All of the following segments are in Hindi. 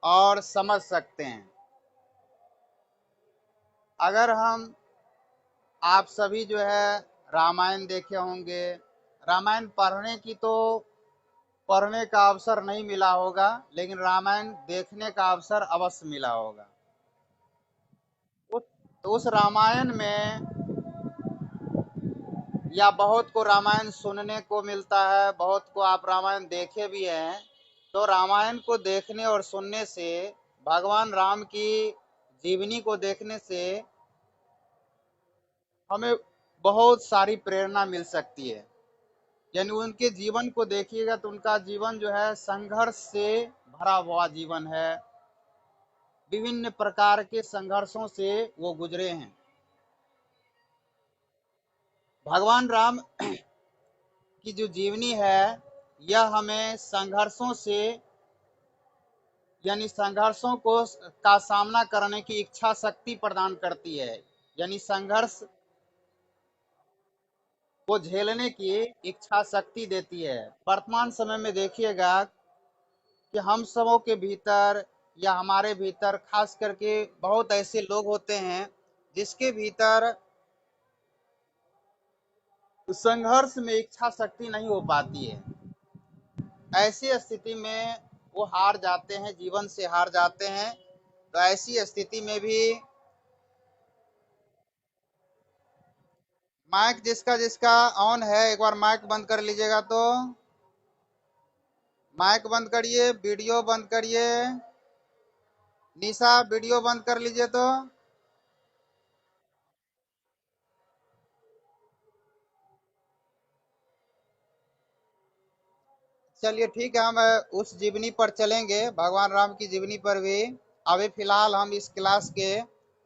और समझ सकते हैं। अगर हम आप सभी जो है रामायण देखे होंगे, रामायण पढ़ने का अवसर नहीं मिला होगा, लेकिन रामायण देखने का अवसर अवश्य मिला होगा। उस तो उस रामायण में, या बहुत को रामायण सुनने को मिलता है, बहुत को आप रामायण देखे भी हैं। तो रामायण को देखने और सुनने से, भगवान राम की जीवनी को देखने से हमें बहुत सारी प्रेरणा मिल सकती है। यानी उनके जीवन को देखिएगा तो उनका जीवन जो है संघर्ष से भरा हुआ जीवन है। विभिन्न प्रकार के संघर्षों से वो गुजरे हैं। भगवान राम की जो जीवनी है, यह हमें संघर्षों से, यानी संघर्षों को का सामना करने की इच्छा शक्ति प्रदान करती है। यानी संघर्ष को झेलने की इच्छा शक्ति देती है। वर्तमान समय में देखिएगा कि हम सबों के भीतर, या हमारे भीतर खास करके बहुत ऐसे लोग होते हैं जिसके भीतर संघर्ष में इच्छा शक्ति नहीं हो पाती है। ऐसी स्थिति में वो हार जाते हैं, जीवन से हार जाते हैं। तो ऐसी स्थिति में भी माइक जिसका जिसका ऑन है, एक बार माइक बंद कर लीजिएगा। तो माइक बंद करिए, वीडियो बंद करिए। निशा, वीडियो बंद कर लीजिए। तो चलिए ठीक है, हम उस जीवनी पर चलेंगे, भगवान राम की जीवनी पर भी। अभी फिलहाल हम इस क्लास के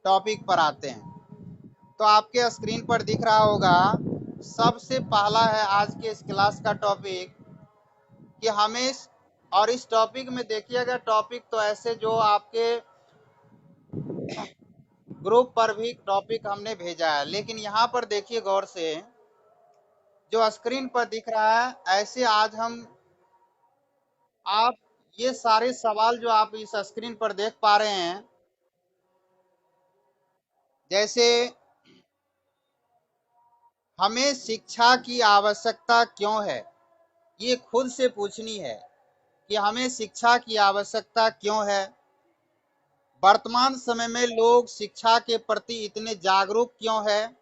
टॉपिक पर आते हैं। तो आपके स्क्रीन पर दिख रहा होगा, सबसे पहला है आज के इस क्लास का टॉपिक कि हमें, और इस टॉपिक में देखिएगा, टॉपिक तो ऐसे जो आपके ग्रुप पर भी टॉपिक हमने भेजा है, लेकिन यहाँ पर देखिए गौर से, जो स्क्रीन पर दिख रहा है, ऐसे आज हम आप ये सारे सवाल जो आप इस स्क्रीन पर देख पा रहे हैं, जैसे हमें शिक्षा की आवश्यकता क्यों है, ये खुद से पूछनी है कि हमें शिक्षा की आवश्यकता क्यों है। वर्तमान समय में लोग शिक्षा के प्रति इतने जागरूक क्यों है,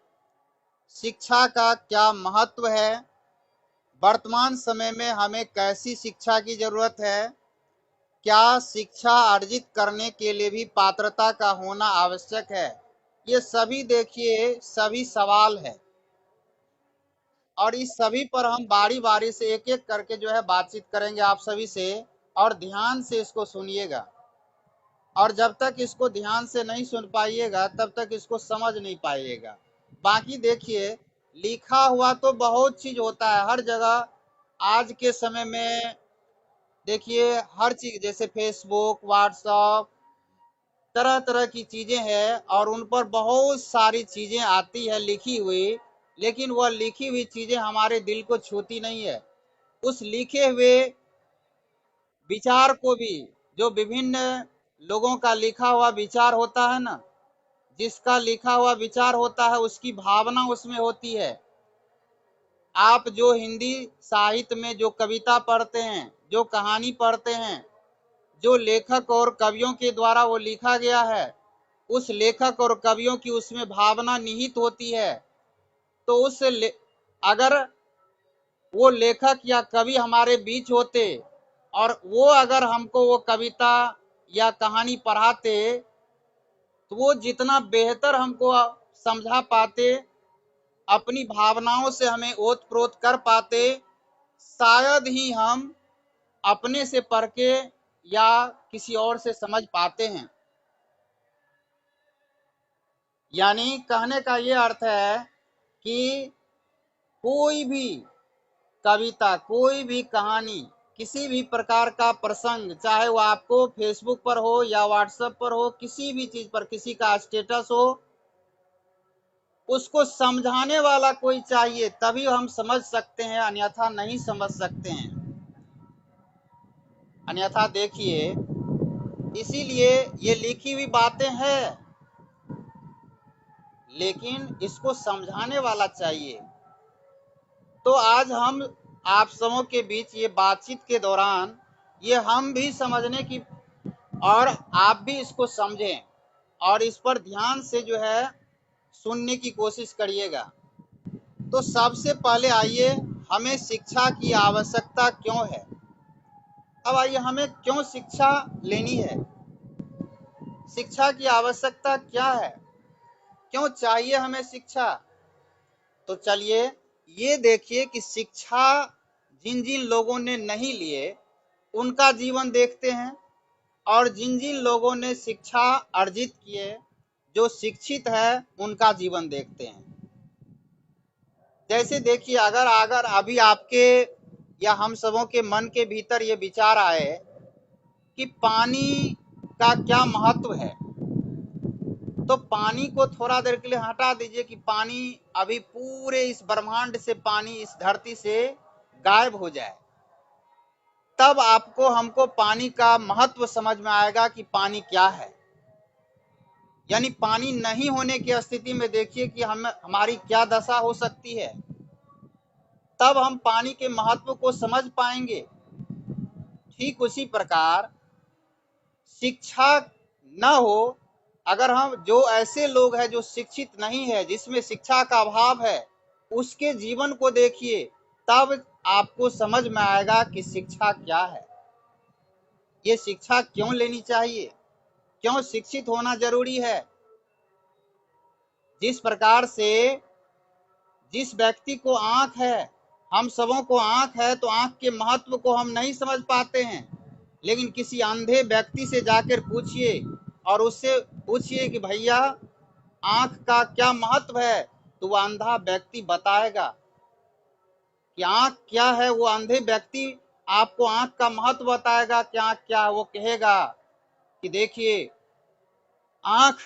शिक्षा का क्या महत्व है, वर्तमान समय में हमें कैसी शिक्षा की जरूरत है, क्या शिक्षा अर्जित करने के लिए भी पात्रता का होना आवश्यक है। ये सभी देखिए सभी सवाल है, और इस सभी पर हम बारी बारी से एक एक करके जो है बातचीत करेंगे आप सभी से। और ध्यान से इसको सुनिएगा, और जब तक इसको ध्यान से नहीं सुन पाइएगा तब तक इसको समझ नहीं पाइएगा। बाकी देखिए, लिखा हुआ तो बहुत चीज होता है हर जगह आज के समय में। देखिए हर चीज, जैसे फेसबुक, व्हाट्सएप, तरह तरह की चीजें हैं, और उन पर बहुत सारी चीजें आती है लिखी हुई, लेकिन वह लिखी हुई चीजें हमारे दिल को छूती नहीं है। उस लिखे हुए विचार को भी, जो विभिन्न लोगों का लिखा हुआ विचार होता है ना, जिसका लिखा हुआ विचार होता है उसकी भावना उसमें होती है। आप जो हिंदी साहित्य में जो कविता पढ़ते हैं, जो कहानी पढ़ते हैं, जो लेखक और कवियों के द्वारा वो लिखा गया है, उस लेखक और कवियों की उसमें भावना निहित होती है। तो अगर वो लेखक या कवि हमारे बीच होते, और वो अगर हमको वो कविता या कहानी पढ़ाते, तो वो जितना बेहतर हमको समझा पाते, अपनी भावनाओं से हमें ओत प्रोत कर पाते, शायद ही हम अपने से पढ़ के या किसी और से समझ पाते हैं। यानी कहने का ये अर्थ है कि कोई भी कविता, कोई भी कहानी, किसी भी प्रकार का प्रसंग, चाहे वो आपको फेसबुक पर हो या व्हाट्सएप पर हो, किसी भी चीज पर किसी का स्टेटस हो, उसको समझाने वाला कोई चाहिए, तभी हम समझ सकते हैं, अन्यथा नहीं समझ सकते हैं। अन्यथा देखिए, इसीलिए ये लिखी हुई बातें हैं, लेकिन इसको समझाने वाला चाहिए। तो आज हम आप सबों के बीच ये बातचीत के दौरान ये हम भी समझने की और आप भी इसको समझें और इस पर ध्यान से जो है सुनने की कोशिश करिएगा। तो सबसे पहले आइए, हमें शिक्षा की आवश्यकता क्यों है। अब आइए, हमें क्यों शिक्षा लेनी है, शिक्षा की आवश्यकता क्या है, क्यों चाहिए हमें शिक्षा। तो चलिए ये देखिए कि शिक्षा जिन जिन लोगों ने नहीं लिए उनका जीवन देखते हैं, और जिन जिन लोगों ने शिक्षा अर्जित किए, जो शिक्षित है, उनका जीवन देखते हैं। जैसे देखिए, अगर अगर अभी आपके या हम सबों के मन के भीतर ये विचार आए कि पानी का क्या महत्व है, तो पानी को थोड़ा देर के लिए हटा दीजिए कि पानी अभी पूरे इस ब्रह्मांड से, पानी इस धरती से गायब हो जाए, तब आपको हमको पानी का महत्व समझ में आएगा कि पानी क्या है। यानी पानी नहीं होने की स्थिति में देखिए कि हमारी क्या दशा हो सकती है, तब हम पानी के महत्व को समझ पाएंगे। ठीक उसी प्रकार शिक्षा न हो, अगर हम जो ऐसे लोग हैं जो शिक्षित नहीं है, जिसमें शिक्षा का अभाव है, उसके जीवन को देखिए, तब आपको समझ में आएगा कि शिक्षा क्या है, ये शिक्षा क्यों लेनी चाहिए, क्यों शिक्षित होना जरूरी है। जिस प्रकार से जिस व्यक्ति को आंख है, हम सबों को आंख है, तो आंख के महत्व को हम नहीं समझ पाते हैं, लेकिन किसी अंधे व्यक्ति से जाकर पूछिए और उससे पूछिए कि भैया आंख का क्या महत्व है, तो वह अंधा व्यक्ति बताएगा कि आंख क्या है। वो अंधे व्यक्ति आपको आंख का महत्व बताएगा कि आंख क्या है। वो कहेगा कि देखिए, आंख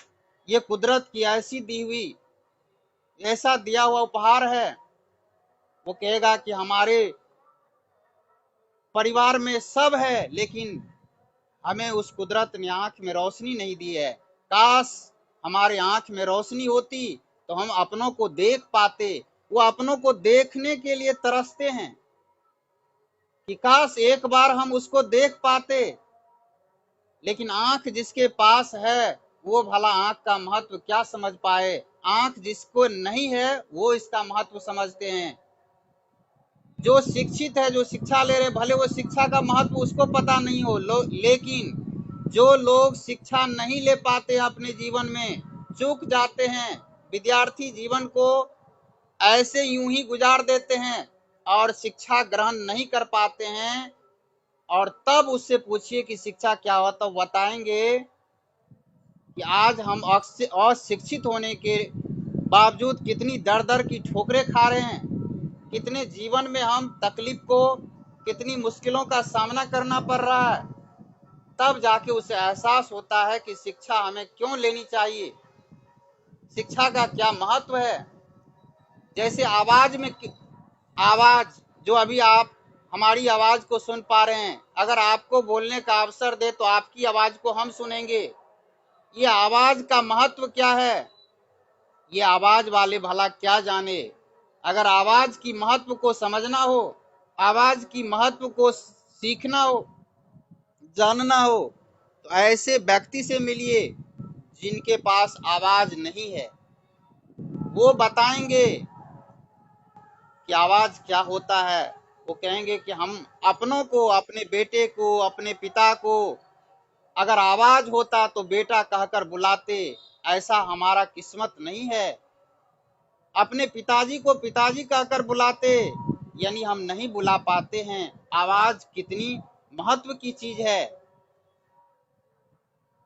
ये कुदरत की ऐसी दी हुई, ऐसा दिया हुआ उपहार है। वो कहेगा कि हमारे परिवार में सब है, लेकिन हमें उस कुदरत ने आंख में रोशनी नहीं दी है। काश हमारे आंख में रोशनी होती तो हम अपनों को देख पाते। वो अपनों को देखने के लिए तरसते हैं कि काश एक बार हम उसको देख पाते, लेकिन आंख जिसके पास है वो भला आंख का महत्व क्या समझ पाए। आंख जिसको नहीं है वो इसका महत्व समझते हैं। जो शिक्षित है, जो शिक्षा ले रहे, भले वो शिक्षा का महत्व उसको पता नहीं हो, लेकिन जो लोग शिक्षा नहीं ले पाते अपने जीवन में, चूक जाते हैं, विद्यार्थी जीवन को ऐसे यूं ही गुजार देते हैं और शिक्षा ग्रहण नहीं कर पाते हैं, और तब उससे पूछिए कि शिक्षा क्या हो, तो बताएंगे कि आज हम अशिक्षित होने के बावजूद कितनी दर दर की ठोकरें खा रहे हैं, कितने जीवन में हम तकलीफ को, कितनी मुश्किलों का सामना करना पड़ रहा है। तब जाके उसे एहसास होता है कि शिक्षा हमें क्यों लेनी चाहिए, शिक्षा का क्या महत्व है। जैसे आवाज में, आवाज जो अभी आप हमारी आवाज को सुन पा रहे हैं, अगर आपको बोलने का अवसर दे तो आपकी आवाज को हम सुनेंगे। ये आवाज का महत्व क्या है, ये आवाज वाले भला क्या जाने। अगर आवाज की महत्व को समझना हो, आवाज की महत्व को सीखना हो, जानना हो, तो ऐसे व्यक्ति से मिलिए जिनके पास आवाज नहीं है। वो बताएंगे कि आवाज क्या होता है। वो कहेंगे कि हम अपनों को, अपने बेटे को, अपने पिता को अगर आवाज होता तो बेटा कहकर बुलाते, ऐसा हमारा किस्मत नहीं है। अपने पिताजी को पिताजी कहकर बुलाते, यानी हम नहीं बुला पाते हैं। आवाज कितनी महत्व की चीज है।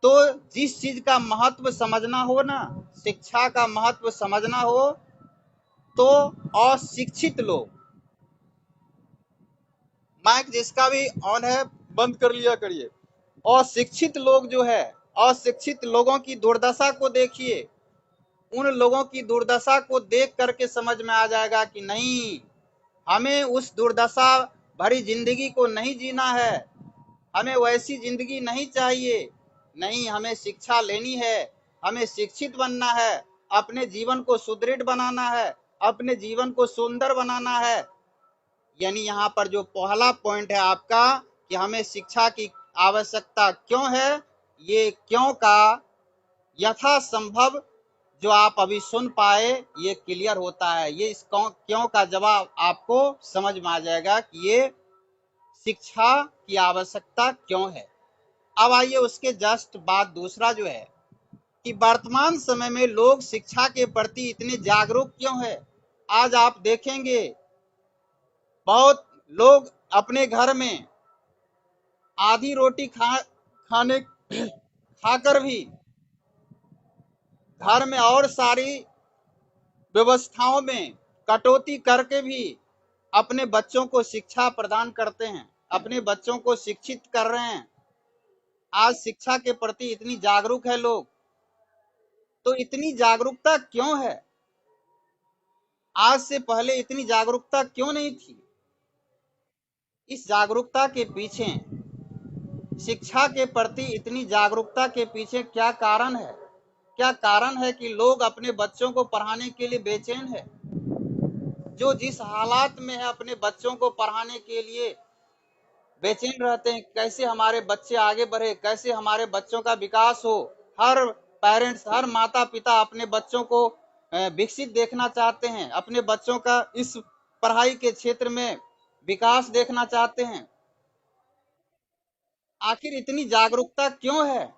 तो जिस चीज का महत्व समझना हो ना, शिक्षा का महत्व समझना हो, तो अशिक्षित लोग, माइक जिसका भी ऑन है बंद कर लिया करिए। अशिक्षित लोग जो है, अशिक्षित लोगों की दुर्दशा को देखिए। उन लोगों की दुर्दशा को देख करके समझ में आ जाएगा कि नहीं, हमें उस दुर्दशा भरी जिंदगी को नहीं जीना है, हमें वैसी जिंदगी नहीं चाहिए। नहीं, हमें शिक्षा लेनी है, हमें शिक्षित बनना है, अपने जीवन को सुदृढ़ बनाना है, अपने जीवन को सुंदर बनाना है। यानी यहाँ पर जो पहला पॉइंट है आपका कि हमें शिक्षा की आवश्यकता क्यों है, ये क्यों का यथासंभव जो आप अभी सुन पाए ये क्लियर होता है। ये इस क्यों का जवाब आपको समझ में आ जाएगा कि ये शिक्षा की आवश्यकता क्यों है। अब आइए उसके जस्ट बाद दूसरा जो है कि वर्तमान समय में लोग शिक्षा के प्रति इतने जागरूक क्यों है। आज आप देखेंगे बहुत लोग अपने घर में आधी रोटी खाने खाकर भी घर में और सारी व्यवस्थाओं में कटौती करके भी अपने बच्चों को शिक्षा प्रदान करते हैं, अपने बच्चों को शिक्षित कर रहे हैं। आज शिक्षा के प्रति इतनी जागरूक है लोग, तो इतनी जागरूकता क्यों है? आज से पहले इतनी जागरूकता क्यों नहीं थी? इस जागरूकता के पीछे, शिक्षा के प्रति इतनी जागरूकता के पीछे क्या कारण है? क्या कारण है कि लोग अपने बच्चों को पढ़ाने के लिए बेचैन है? जो जिस हालात में है अपने बच्चों को पढ़ाने के लिए बेचैन रहते हैं, कैसे हमारे बच्चे आगे बढ़े, कैसे हमारे बच्चों का विकास हो। हर पेरेंट्स, हर माता पिता अपने बच्चों को विकसित देखना चाहते हैं, अपने बच्चों का इस पढ़ाई के क्षेत्र में विकास देखना चाहते हैं। आखिर इतनी जागरूकता क्यों है?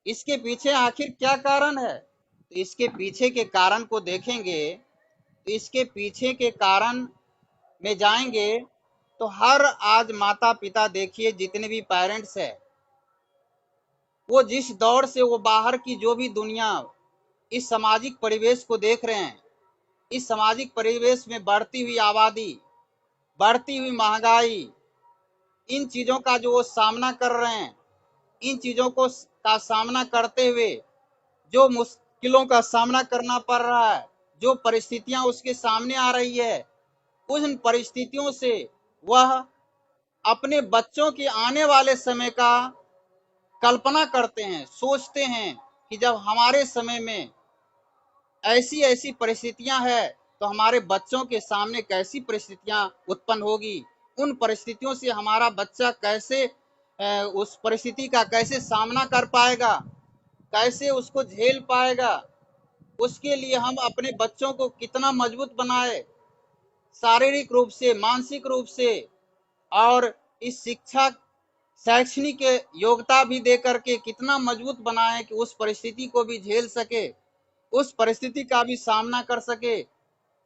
इसके पीछे आखिर क्या कारण है? तो इसके पीछे के कारण को देखेंगे, तो इसके पीछे के कारण में जाएंगे तो हर आज माता पिता देखिए, जितने भी पेरेंट्स है, वो जिस दौर से वो बाहर की जो भी दुनिया, इस सामाजिक परिवेश को देख रहे हैं, इस सामाजिक परिवेश में बढ़ती हुई आबादी, बढ़ती हुई महंगाई, इन चीजों का जो वो सामना कर रहे हैं, इन चीजों को का सामना करते हुए जो मुश्किलों का सामना करना पड़ रहा है, जो परिस्थितियां उसके सामने आ रही है, उन परिस्थितियों से वह अपने बच्चों के आने वाले समय का कल्पना करते हैं, सोचते हैं कि जब हमारे समय में ऐसी ऐसी परिस्थितियां हैं तो हमारे बच्चों के सामने कैसी परिस्थितियां उत्पन्न होगी, उन परिस्थितियों से हमारा बच्चा कैसे उस परिस्थिति का कैसे सामना कर पाएगा, कैसे उसको झेल पाएगा। उसके लिए हम अपने बच्चों को कितना मजबूत बनाए, शारीरिक रूप से, मानसिक रूप से, और इस शिक्षा शैक्षणिक योग्यता भी दे करके कितना मजबूत बनाए कि उस परिस्थिति को भी झेल सके, उस परिस्थिति का भी सामना कर सके।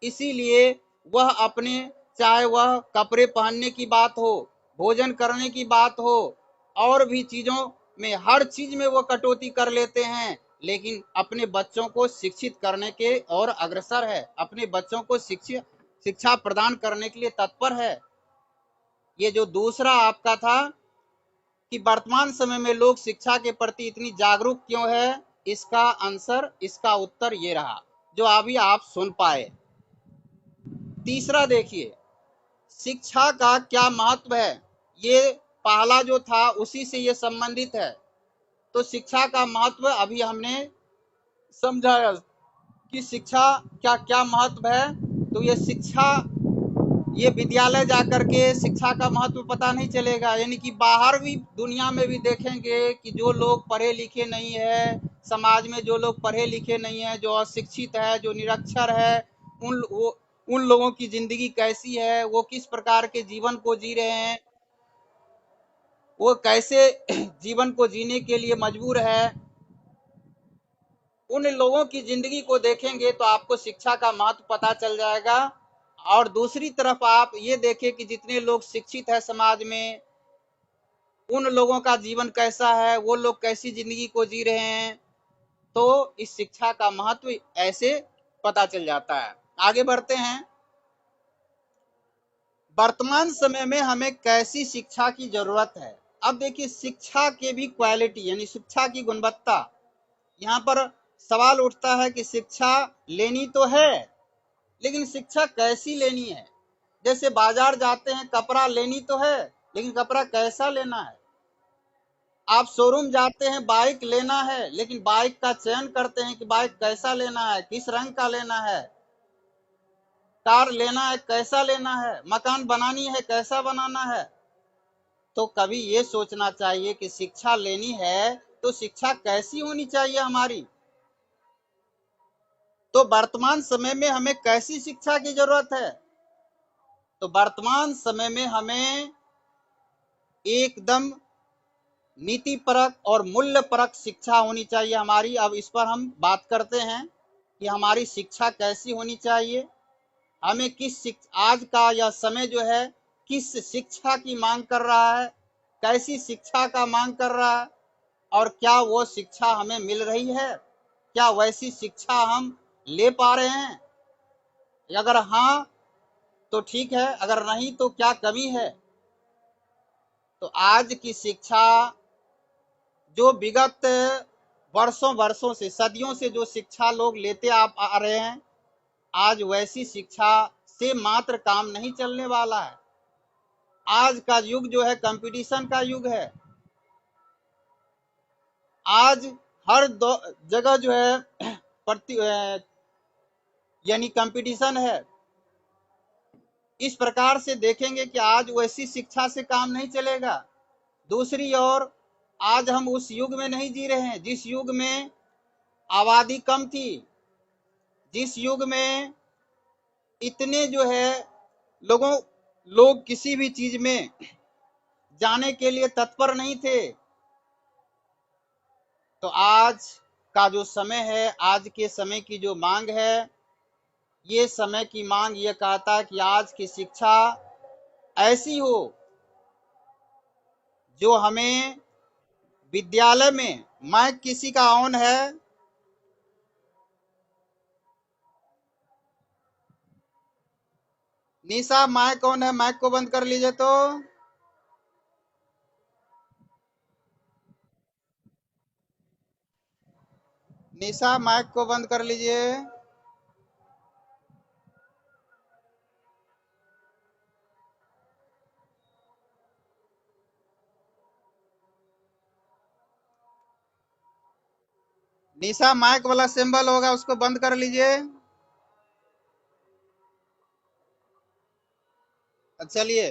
इसीलिए वह अपने, चाहे वह कपड़े पहनने की बात हो, भोजन करने की बात हो, और भी चीजों में, हर चीज में वो कटौती कर लेते हैं, लेकिन अपने बच्चों को शिक्षित करने के और अग्रसर है, अपने बच्चों को शिक्षा प्रदान करने के लिए तत्पर है। ये जो दूसरा आपका था कि वर्तमान समय में लोग शिक्षा के प्रति इतनी जागरूक क्यों है, इसका आंसर, इसका उत्तर ये रहा जो अभी आप सुन पाए। तीसरा देखिए, शिक्षा का क्या महत्व है। ये पहला जो था उसी से ये संबंधित है। तो शिक्षा का महत्व अभी हमने समझाया कि शिक्षा क्या क्या महत्व है। तो ये शिक्षा, ये विद्यालय जाकर के शिक्षा का महत्व पता नहीं चलेगा। यानी कि बाहर भी दुनिया में भी देखेंगे कि जो लोग पढ़े लिखे नहीं है, समाज में जो लोग पढ़े लिखे नहीं है, जो अशिक्षित है, जो निरक्षर है, उन लोगों की जिंदगी कैसी है, वो किस प्रकार के जीवन को जी रहे हैं, वो कैसे जीवन को जीने के लिए मजबूर है, उन लोगों की जिंदगी को देखेंगे तो आपको शिक्षा का महत्व पता चल जाएगा। और दूसरी तरफ आप ये देखें कि जितने लोग शिक्षित है समाज में, उन लोगों का जीवन कैसा है, वो लोग कैसी जिंदगी को जी रहे हैं, तो इस शिक्षा का महत्व ऐसे पता चल जाता है। आगे बढ़ते हैं। वर्तमान समय में हमें कैसी शिक्षा की जरूरत है। अब देखिए, शिक्षा के भी क्वालिटी, यानी शिक्षा की गुणवत्ता, यहाँ पर सवाल उठता है कि शिक्षा लेनी तो है, लेकिन शिक्षा कैसी लेनी है। जैसे बाजार जाते हैं, कपड़ा लेनी तो है, लेकिन कपड़ा कैसा लेना है। आप शोरूम जाते हैं, बाइक लेना है, लेकिन बाइक का चयन करते हैं कि बाइक कैसा लेना है, किस रंग का लेना है। कार लेना है, कैसा लेना है। मकान बनानी है, कैसा बनाना है। तो कभी ये सोचना चाहिए कि शिक्षा लेनी है तो शिक्षा कैसी होनी चाहिए हमारी। तो वर्तमान समय में हमें कैसी शिक्षा की जरूरत है। तो वर्तमान समय में हमें एकदम नीति परक और मूल्य परक शिक्षा होनी चाहिए हमारी। अब इस पर हम बात करते हैं कि हमारी शिक्षा कैसी होनी चाहिए। हमें आज का यह समय जो है किस शिक्षा की मांग कर रहा है, कैसी शिक्षा का मांग कर रहा है, और क्या वो शिक्षा हमें मिल रही है, क्या वैसी शिक्षा हम ले पा रहे हैं। अगर हाँ तो ठीक है, अगर नहीं तो क्या कमी है। तो आज की शिक्षा जो विगत वर्षों वर्षों से, सदियों से जो शिक्षा लोग लेते आ रहे हैं, आज वैसी शिक्षा से मात्र काम नहीं चलने वाला है। आज का युग जो है कंपटीशन का युग है। आज हर जगह जो है प्रति यानी कंपटीशन है। इस प्रकार से देखेंगे कि आज वैसी शिक्षा से काम नहीं चलेगा। दूसरी ओर आज हम उस युग में नहीं जी रहे हैं जिस युग में आबादी कम थी, जिस युग में इतने जो है लोग किसी भी चीज में जाने के लिए तत्पर नहीं थे। तो आज का जो समय है, आज के समय की जो मांग है, ये समय की मांग ये कहता है कि आज की शिक्षा ऐसी हो जो हमें विद्यालय में, माइक किसी का ऑन है? निशा माइक ऑन है, माइक को बंद कर लीजिए। तो निशा माइक को बंद कर लीजिए। निशा माइक वाला सिंबल होगा उसको बंद कर लीजिए। चलिए,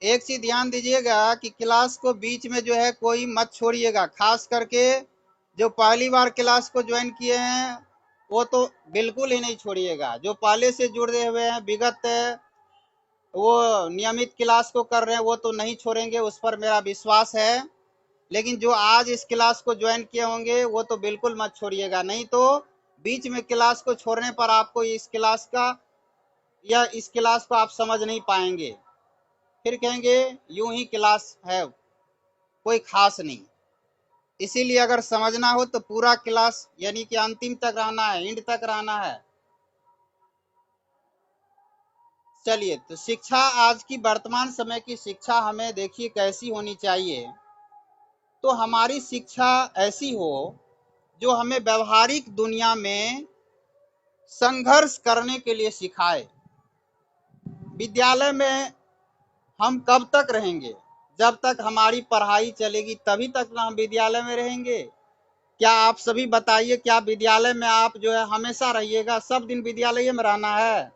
एक चीज ध्यान दीजिएगा कि क्लास को बीच में जो है कोई मत छोड़िएगा। खास करके जो पहली बार क्लास को ज्वाइन किए हैं वो तो बिल्कुल ही नहीं छोड़िएगा। जो पहले से जुड़े हुए हैं, विगत वो नियमित क्लास को कर रहे हैं, वो तो नहीं छोड़ेंगे, उस पर मेरा विश्वास है। लेकिन जो आज इस क्लास को ज्वाइन किए होंगे वो तो बिल्कुल मत छोड़िएगा, नहीं तो बीच में क्लास को छोड़ने पर आपको इस क्लास का या इस क्लास को आप समझ नहीं पाएंगे। फिर कहेंगे यूं ही क्लास है, कोई खास नहीं। इसीलिए अगर समझना हो तो पूरा क्लास यानी कि अंतिम तक रहना है, एंड तक रहना है। चलिए, तो शिक्षा, आज की वर्तमान समय की शिक्षा हमें देखिए कैसी होनी चाहिए। तो हमारी शिक्षा ऐसी हो जो हमें व्यवहारिक दुनिया में संघर्ष करने के लिए सिखाए। विद्यालय में हम कब तक रहेंगे? जब तक हमारी पढ़ाई चलेगी तभी तक ना हम विद्यालय में रहेंगे। क्या आप सभी बताइए, क्या विद्यालय में आप जो है हमेशा रहिएगा? सब दिन विद्यालय में रहना है?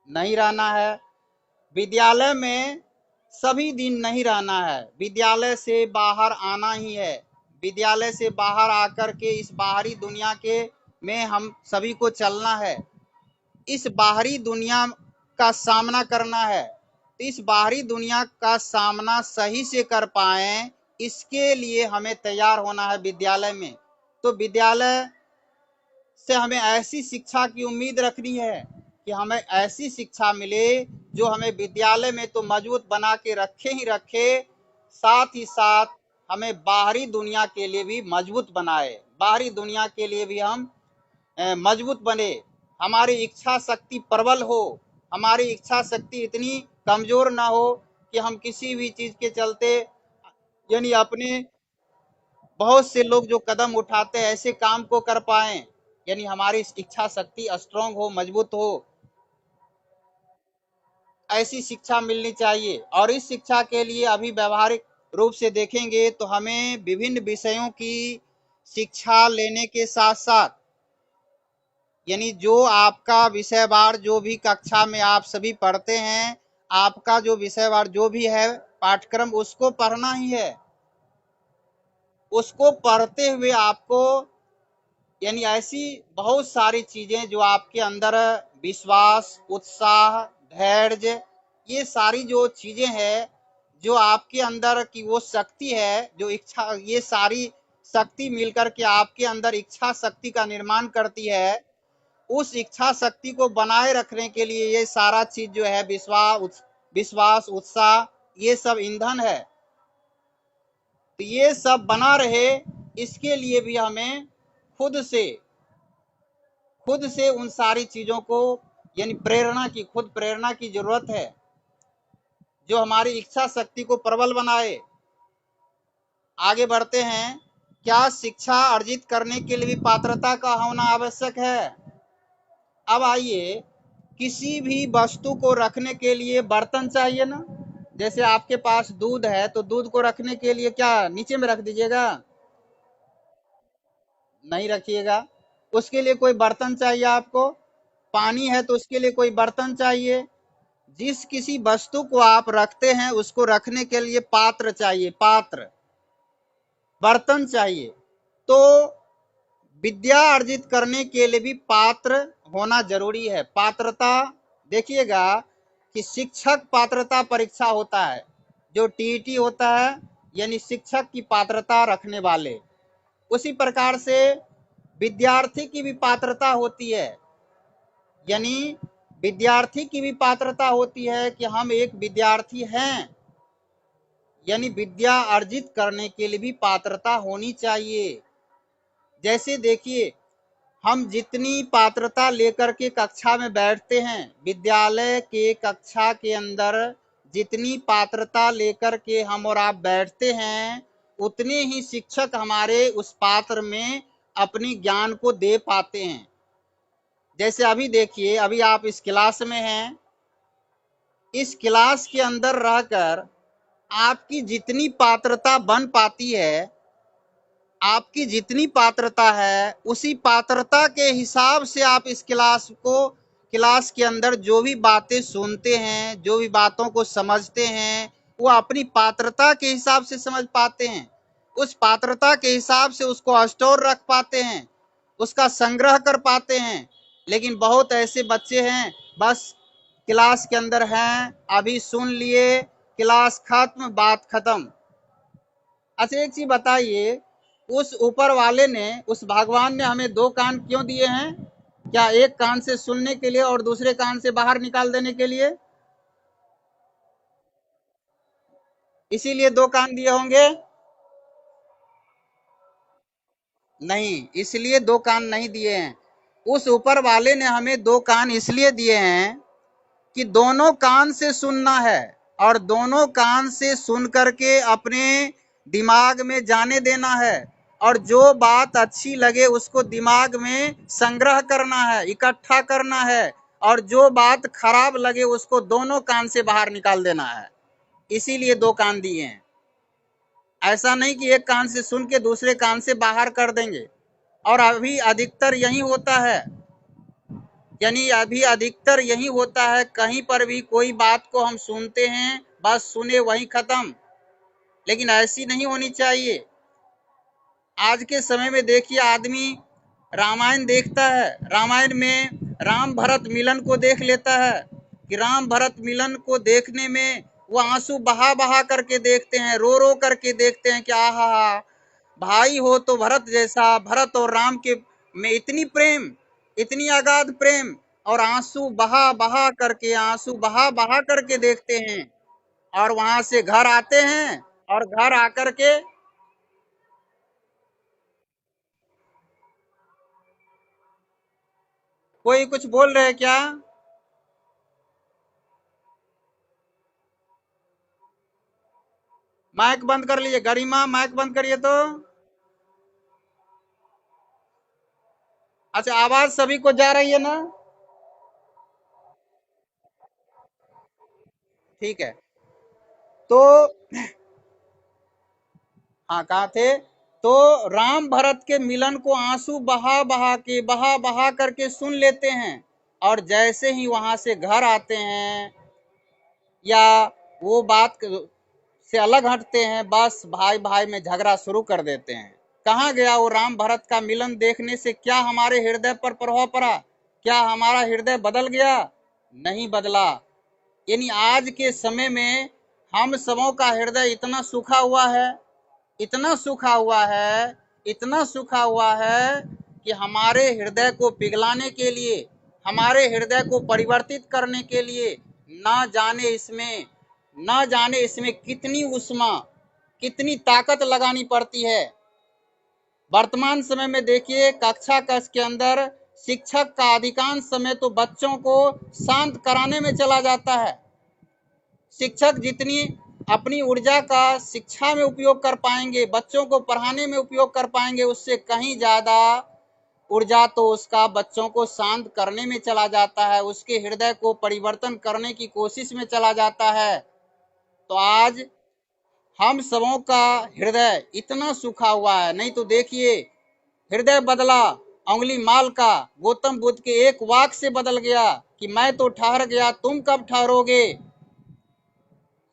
नहीं रहना है। विद्यालय में सभी दिन नहीं रहना है, विद्यालय से बाहर आना ही है। विद्यालय से बाहर आकर के इस बाहरी दुनिया के में हम सभी को चलना है। इस बाहरी दुनिया का सामना करना है। इस बाहरी दुनिया का सामना सही से कर पाए, इसके लिए हमें तैयार होना है विद्यालय में। तो विद्यालय से हमें ऐसी शिक्षा की उम्मीद रखनी है कि हमें ऐसी शिक्षा मिले जो हमें विद्यालय में तो मजबूत बना के रखे ही रखे, साथ ही साथ हमें बाहरी दुनिया के लिए भी मजबूत बनाए। बाहरी दुनिया के लिए भी हम मजबूत बने, हमारी इच्छा शक्ति प्रबल हो, हमारी इच्छा शक्ति इतनी कमजोर ना हो कि हम किसी भी चीज के चलते यानी अपने, बहुत से लोग जो कदम उठाते हैं ऐसे काम को कर पाए, यानी हमारी इच्छा शक्ति स्ट्रांग हो, मजबूत हो। ऐसी शिक्षा मिलनी चाहिए। और इस शिक्षा के लिए अभी व्यवहारिक रूप से देखेंगे तो हमें विभिन्न विषयों की शिक्षा लेने के साथ साथ, यानी जो आपका विषयवार जो भी कक्षा में आप सभी पढ़ते हैं, आपका जो विषयवार जो भी है पाठ्यक्रम, उसको पढ़ना ही है। उसको पढ़ते हुए आपको, यानी ऐसी बहुत सारी चीजें जो आपके अंदर विश्वास, उत्साह, धैर्य, ये सारी जो चीजें हैं, जो आपके अंदर की वो शक्ति है, जो इच्छा, ये सारी शक्ति मिलकर के आपके अंदर इच्छा शक्ति का निर्माण करती है। उस इच्छा शक्ति को बनाए रखने के लिए ये सारा चीज जो है, विश्वास, उत्साह, ये सब ईंधन है। तो ये सब बना रहे, इसके लिए भी हमें खुद से खुद से उन सारी चीजों को, यानी खुद प्रेरणा की जरूरत है, जो हमारी इच्छा शक्ति को प्रबल बनाए। आगे बढ़ते हैं। क्या शिक्षा अर्जित करने के लिए भी पात्रता का होना आवश्यक है? अब आइए, किसी भी वस्तु को रखने के लिए बर्तन चाहिए ना। जैसे आपके पास दूध है, तो दूध को रखने के लिए क्या नीचे में रख दीजिएगा? नहीं रखिएगा। उसके लिए कोई बर्तन चाहिए आपको। पानी है तो उसके लिए कोई बर्तन चाहिए। जिस किसी वस्तु को आप रखते हैं, उसको रखने के लिए पात्र चाहिए, पात्र, बर्तन चाहिए। तो विद्या अर्जित करने के लिए भी पात्र होना जरूरी है। पात्रता, देखिएगा कि शिक्षक पात्रता परीक्षा होता है, जो टीईटी होता है, यानी शिक्षक की पात्रता रखने वाले। उसी प्रकार से विद्यार्थी की भी पात्रता होती है, यानी विद्यार्थी की भी पात्रता होती है कि हम एक विद्यार्थी हैं, यानी विद्या अर्जित करने के लिए भी पात्रता होनी चाहिए। जैसे देखिए, हम जितनी पात्रता लेकर के कक्षा में बैठते हैं, विद्यालय के कक्षा के अंदर जितनी पात्रता लेकर के हम और आप बैठते हैं, उतने ही शिक्षक हमारे उस पात्र में अपनी ज्ञान को दे पाते हैं। जैसे अभी देखिए, अभी आप इस क्लास में हैं, इस क्लास के अंदर रहकर आपकी जितनी पात्रता बन पाती है, आपकी जितनी पात्रता है, उसी पात्रता के हिसाब से आप इस क्लास के अंदर जो भी बातें सुनते हैं, जो भी बातों को समझते हैं, वो अपनी पात्रता के हिसाब से समझ पाते हैं। उस पात्रता के हिसाब से उसको स्टोर रख पाते हैं, उसका संग्रह कर पाते हैं। लेकिन बहुत ऐसे बच्चे हैं, बस क्लास के अंदर हैं, अभी सुन लिए, क्लास खत्म, बात खत्म। अच्छा, एक चीज बताइए, उस ऊपर वाले ने, उस भगवान ने हमें दो कान क्यों दिए हैं? क्या एक कान से सुनने के लिए और दूसरे कान से बाहर निकाल देने के लिए? इसीलिए दो कान दिए होंगे? नहीं, इसलिए दो कान नहीं दिए हैं। उस ऊपर वाले ने हमें दो कान इसलिए दिए हैं कि दोनों कान से सुनना है, और दोनों कान से सुन करके अपने दिमाग में जाने देना है, और जो बात अच्छी लगे उसको दिमाग में संग्रह करना है, इकट्ठा करना है, और जो बात खराब लगे उसको दोनों कान से बाहर निकाल देना है। इसीलिए दो कान दिए हैं। ऐसा नहीं कि एक कान से सुन के दूसरे कान से बाहर कर देंगे। और अभी अधिकतर यही होता है, यानी अभी अधिकतर यही होता है, कहीं पर भी कोई बात को हम सुनते हैं, बस सुने वहीं खत्म। लेकिन ऐसी नहीं होनी चाहिए। आज के समय में देखिए, आदमी रामायण देखता है, रामायण में राम भरत मिलन को देख लेता है, कि राम भरत मिलन को देखने में वो आंसू बहा बहा करके देखते हैं, रो रो करके देखते हैं कि आहा, भाई हो तो भरत जैसा, भरत और राम के में इतनी प्रेम, इतनी अगाध प्रेम, और आंसू बहा बहा करके देखते हैं। और वहां से घर आते हैं, और घर आकर के कोई कुछ बोल रहे हैं क्या? माइक बंद कर लीजिए, गरिमा माइक बंद करिए तो। अच्छा, आवाज सभी को जा रही है ना? ठीक है। तो हाँ, कहाँ थे? तो राम भरत के मिलन को आंसू बहा बहा करके सुन लेते हैं, और जैसे ही वहां से घर आते हैं या वो बात से अलग हटते हैं, बस भाई भाई में झगड़ा शुरू कर देते हैं। कहाँ गया वो राम भरत का मिलन देखने से? क्या हमारे हृदय पर प्रभाव पड़ा? क्या हमारा हृदय बदल गया? नहीं बदला। यानी आज के समय में हम सबों का हृदय इतना सूखा हुआ है, इतना सूखा हुआ है, इतना सूखा हुआ है कि हमारे हृदय को पिघलाने के लिए, हमारे हृदय को परिवर्तित करने के लिए ना जाने इसमें कितनी उष्मा, कितनी ताकत लगानी पड़ती है। वर्तमान समय में देखिए, कक्षा कक्ष के अंदर शिक्षक का अधिकांश समय तो बच्चों को शांत कराने में चला जाता है। शिक्षक जितनी अपनी ऊर्जा का शिक्षा में उपयोग कर पाएंगे, बच्चों को पढ़ाने में उपयोग कर पाएंगे, उससे कहीं ज्यादा ऊर्जा तो उसका बच्चों को शांत करने में चला जाता है, उसके हृदय को परिवर्तन करने की कोशिश में चला जाता है। तो आज हम सबों का हृदय इतना सूखा हुआ है। नहीं तो देखिए, हृदय बदला उंगली माल का, गौतम बुद्ध के एक वाक्य से बदल गया कि मैं तो ठहर गया, तुम कब ठहरोगे।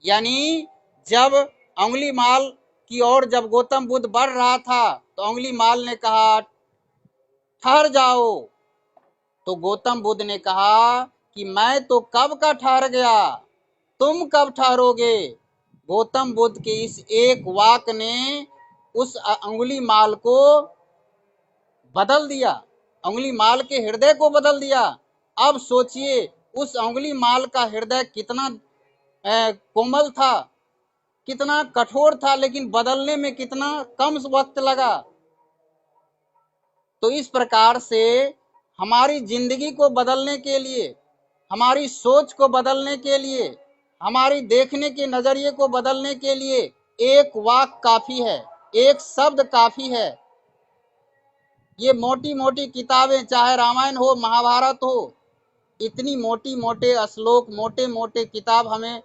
यानी जब उंगली माल की ओर जब गौतम बुद्ध बढ़ रहा था, तो उंगली माल ने कहा ठहर जाओ। तो गौतम बुद्ध ने कहा कि मैं तो कब का ठहर गया, तुम कब ठहरोगे। गौतम बुद्ध के इस एक वाक्य ने उस उंगली माल को बदल दिया, उंगली माल के हृदय को बदल दिया। अब सोचिए, उस उंगली माल का हृदय कितना कोमल था, कितना कठोर था, लेकिन बदलने में कितना कम वक्त लगा। तो इस प्रकार से हमारी जिंदगी को बदलने के लिए, हमारी सोच को बदलने के लिए, हमारी देखने के नजरिए को बदलने के लिए एक वाक्य काफी है, एक शब्द काफी है। ये मोटी मोटी किताबें, चाहे रामायण हो, महाभारत हो, इतनी मोटी मोटे श्लोक, मोटे मोटे किताब हमें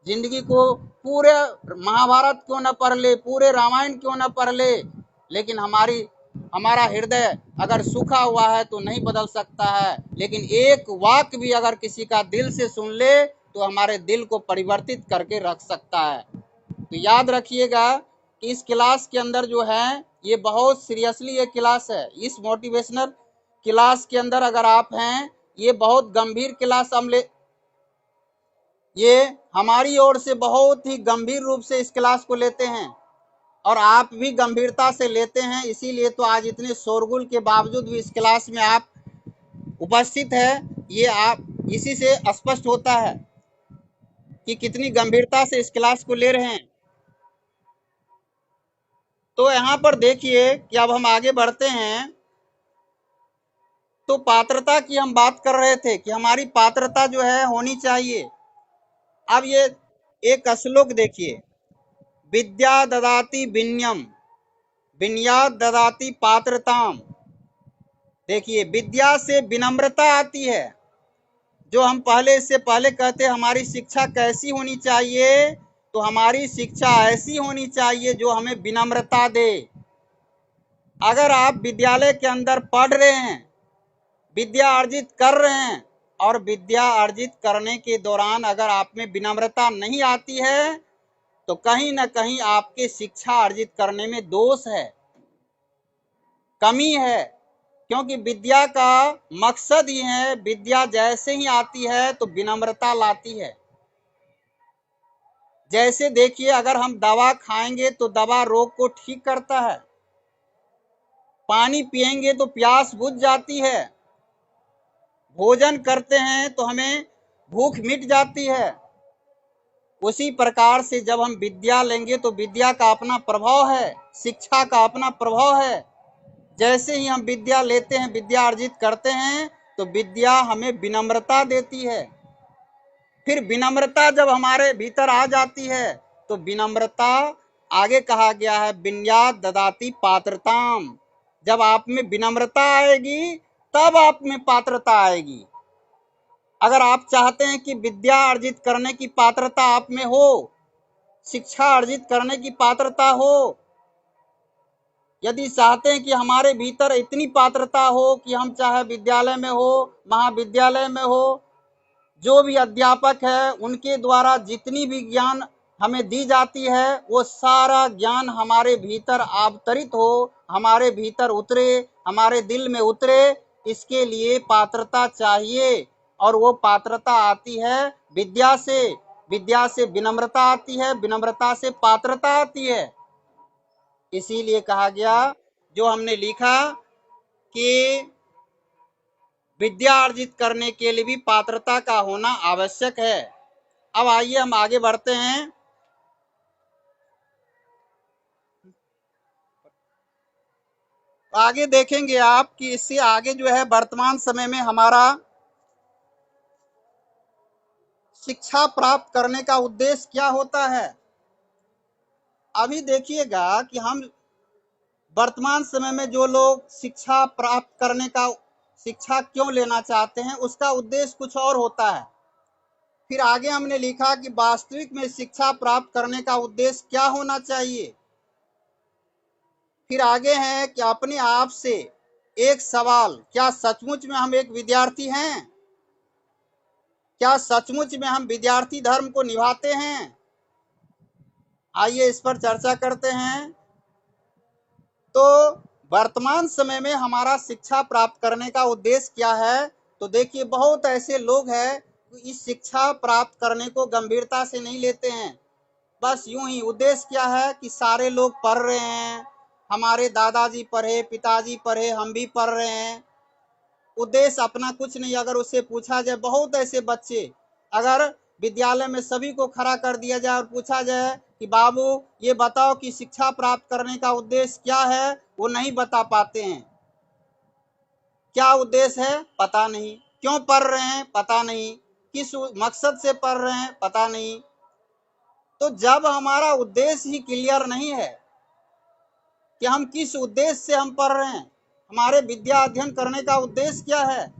जिंदगी को, पूरे महाभारत क्यों न पढ़ ले, पूरे रामायण क्यों न पढ़ ले, लेकिन हमारा हृदय अगर सूखा हुआ है तो नहीं बदल सकता है। लेकिन एक वाक्य भी अगर किसी का दिल से सुन ले तो हमारे दिल को परिवर्तित करके रख सकता है। तो याद रखिएगा कि इस क्लास के अंदर जो है, ये बहुत सीरियसली ये क्लास है। इस मोटिवेशनल क्लास के अंदर अगर आप हैं, ये बहुत गंभीर क्लास ये हमारी ओर से बहुत ही गंभीर रूप से इस क्लास को लेते हैं, और आप भी गंभीरता से लेते हैं। इसीलिए तो आज इतने शोरगुल के बावजूद भी इस क्लास में आप उपस्थित है। ये आप इसी से स्पष्ट होता है कि कितनी गंभीरता से इस क्लास को ले रहे हैं। तो यहाँ पर देखिए कि अब हम आगे बढ़ते हैं। तो पात्रता की हम बात कर रहे थे कि हमारी पात्रता जो है होनी चाहिए। अब ये एक श्लोक देखिए, विद्या ददाति विनयम विनयात ददाति पात्रताम। देखिए, विद्या से विनम्रता आती है। जो हम पहले, इससे पहले कहते हमारी शिक्षा कैसी होनी चाहिए, तो हमारी शिक्षा ऐसी होनी चाहिए जो हमें विनम्रता दे। अगर आप विद्यालय के अंदर पढ़ रहे हैं, विद्या अर्जित कर रहे हैं, और विद्या अर्जित करने के दौरान अगर आप में विनम्रता नहीं आती है, तो कहीं ना कहीं आपके शिक्षा अर्जित करने में दोष है, कमी है। क्योंकि विद्या का मकसद ही है, विद्या जैसे ही आती है तो विनम्रता लाती है। जैसे देखिए, अगर हम दवा खाएंगे तो दवा रोग को ठीक करता है, पानी पिएंगे तो प्यास बुझ जाती है, भोजन करते हैं तो हमें भूख मिट जाती है। उसी प्रकार से जब हम विद्या लेंगे तो विद्या का अपना प्रभाव है, शिक्षा का अपना प्रभाव है। जैसे ही हम विद्या लेते हैं, विद्या अर्जित करते हैं, तो विद्या हमें विनम्रता देती है। फिर विनम्रता जब हमारे भीतर आ जाती है, तो विनम्रता, आगे कहा गया है विनयात ददाति पात्रताम। जब आप में विनम्रता आएगी, तब आप में पात्रता आएगी। अगर आप चाहते हैं कि विद्या अर्जित करने की पात्रता आप में हो, शिक्षा अर्जित करने की पात्रता हो, यदि चाहते हैं कि हमारे भीतर इतनी पात्रता हो कि हम चाहे विद्यालय में हो, महाविद्यालय में हो, जो भी अध्यापक है उनके द्वारा जितनी भी ज्ञान हमें दी जाती है वो सारा ज्ञान हमारे भीतर अवतरित हो, हमारे भीतर उतरे, हमारे दिल में उतरे, इसके लिए पात्रता चाहिए। और वो पात्रता आती है विद्या से, विद्या से विनम्रता आती है, विनम्रता से पात्रता आती है। इसीलिए कहा गया, जो हमने लिखा कि विद्या अर्जित करने के लिए भी पात्रता का होना आवश्यक है। अब आइए हम आगे बढ़ते हैं। आगे देखेंगे आप कि इससे आगे जो है वर्तमान समय में हमारा शिक्षा प्राप्त करने का उद्देश्य क्या होता है। अभी देखिएगा कि हम वर्तमान समय में जो लोग शिक्षा प्राप्त करने का, शिक्षा क्यों लेना चाहते हैं, उसका उद्देश्य कुछ और होता है। फिर आगे हमने लिखा कि वास्तविक में शिक्षा प्राप्त करने का उद्देश्य क्या होना चाहिए। फिर आगे है कि अपने आप से एक सवाल, क्या सचमुच में हम एक विद्यार्थी हैं? क्या सचमुच में हम विद्यार्थी धर्म को निभाते हैं? आइए इस पर चर्चा करते हैं। तो वर्तमान समय में हमारा शिक्षा प्राप्त करने का उद्देश्य क्या है। तो देखिए, बहुत ऐसे लोग हैं इस शिक्षा प्राप्त करने को गंभीरता से नहीं लेते हैं। बस यूं ही उद्देश्य क्या है कि सारे लोग पढ़ रहे हैं, हमारे दादाजी पढ़े, पिताजी पढ़े, हम भी पढ़ रहे हैं, उद्देश्य अपना कुछ नहीं। अगर उससे पूछा जाए, बहुत ऐसे बच्चे, अगर विद्यालय में सभी को खड़ा कर दिया जाए और पूछा जाए कि बाबू ये बताओ कि शिक्षा प्राप्त करने का उद्देश्य क्या है, वो नहीं बता पाते हैं। क्या उद्देश्य है पता नहीं, क्यों पढ़ रहे हैं पता नहीं, किस मकसद से पढ़ रहे हैं पता नहीं। तो जब हमारा उद्देश्य ही क्लियर नहीं है कि हम किस उद्देश्य से हम पढ़ रहे हैं, हमारे विद्या अध्ययन करने का उद्देश्य क्या है,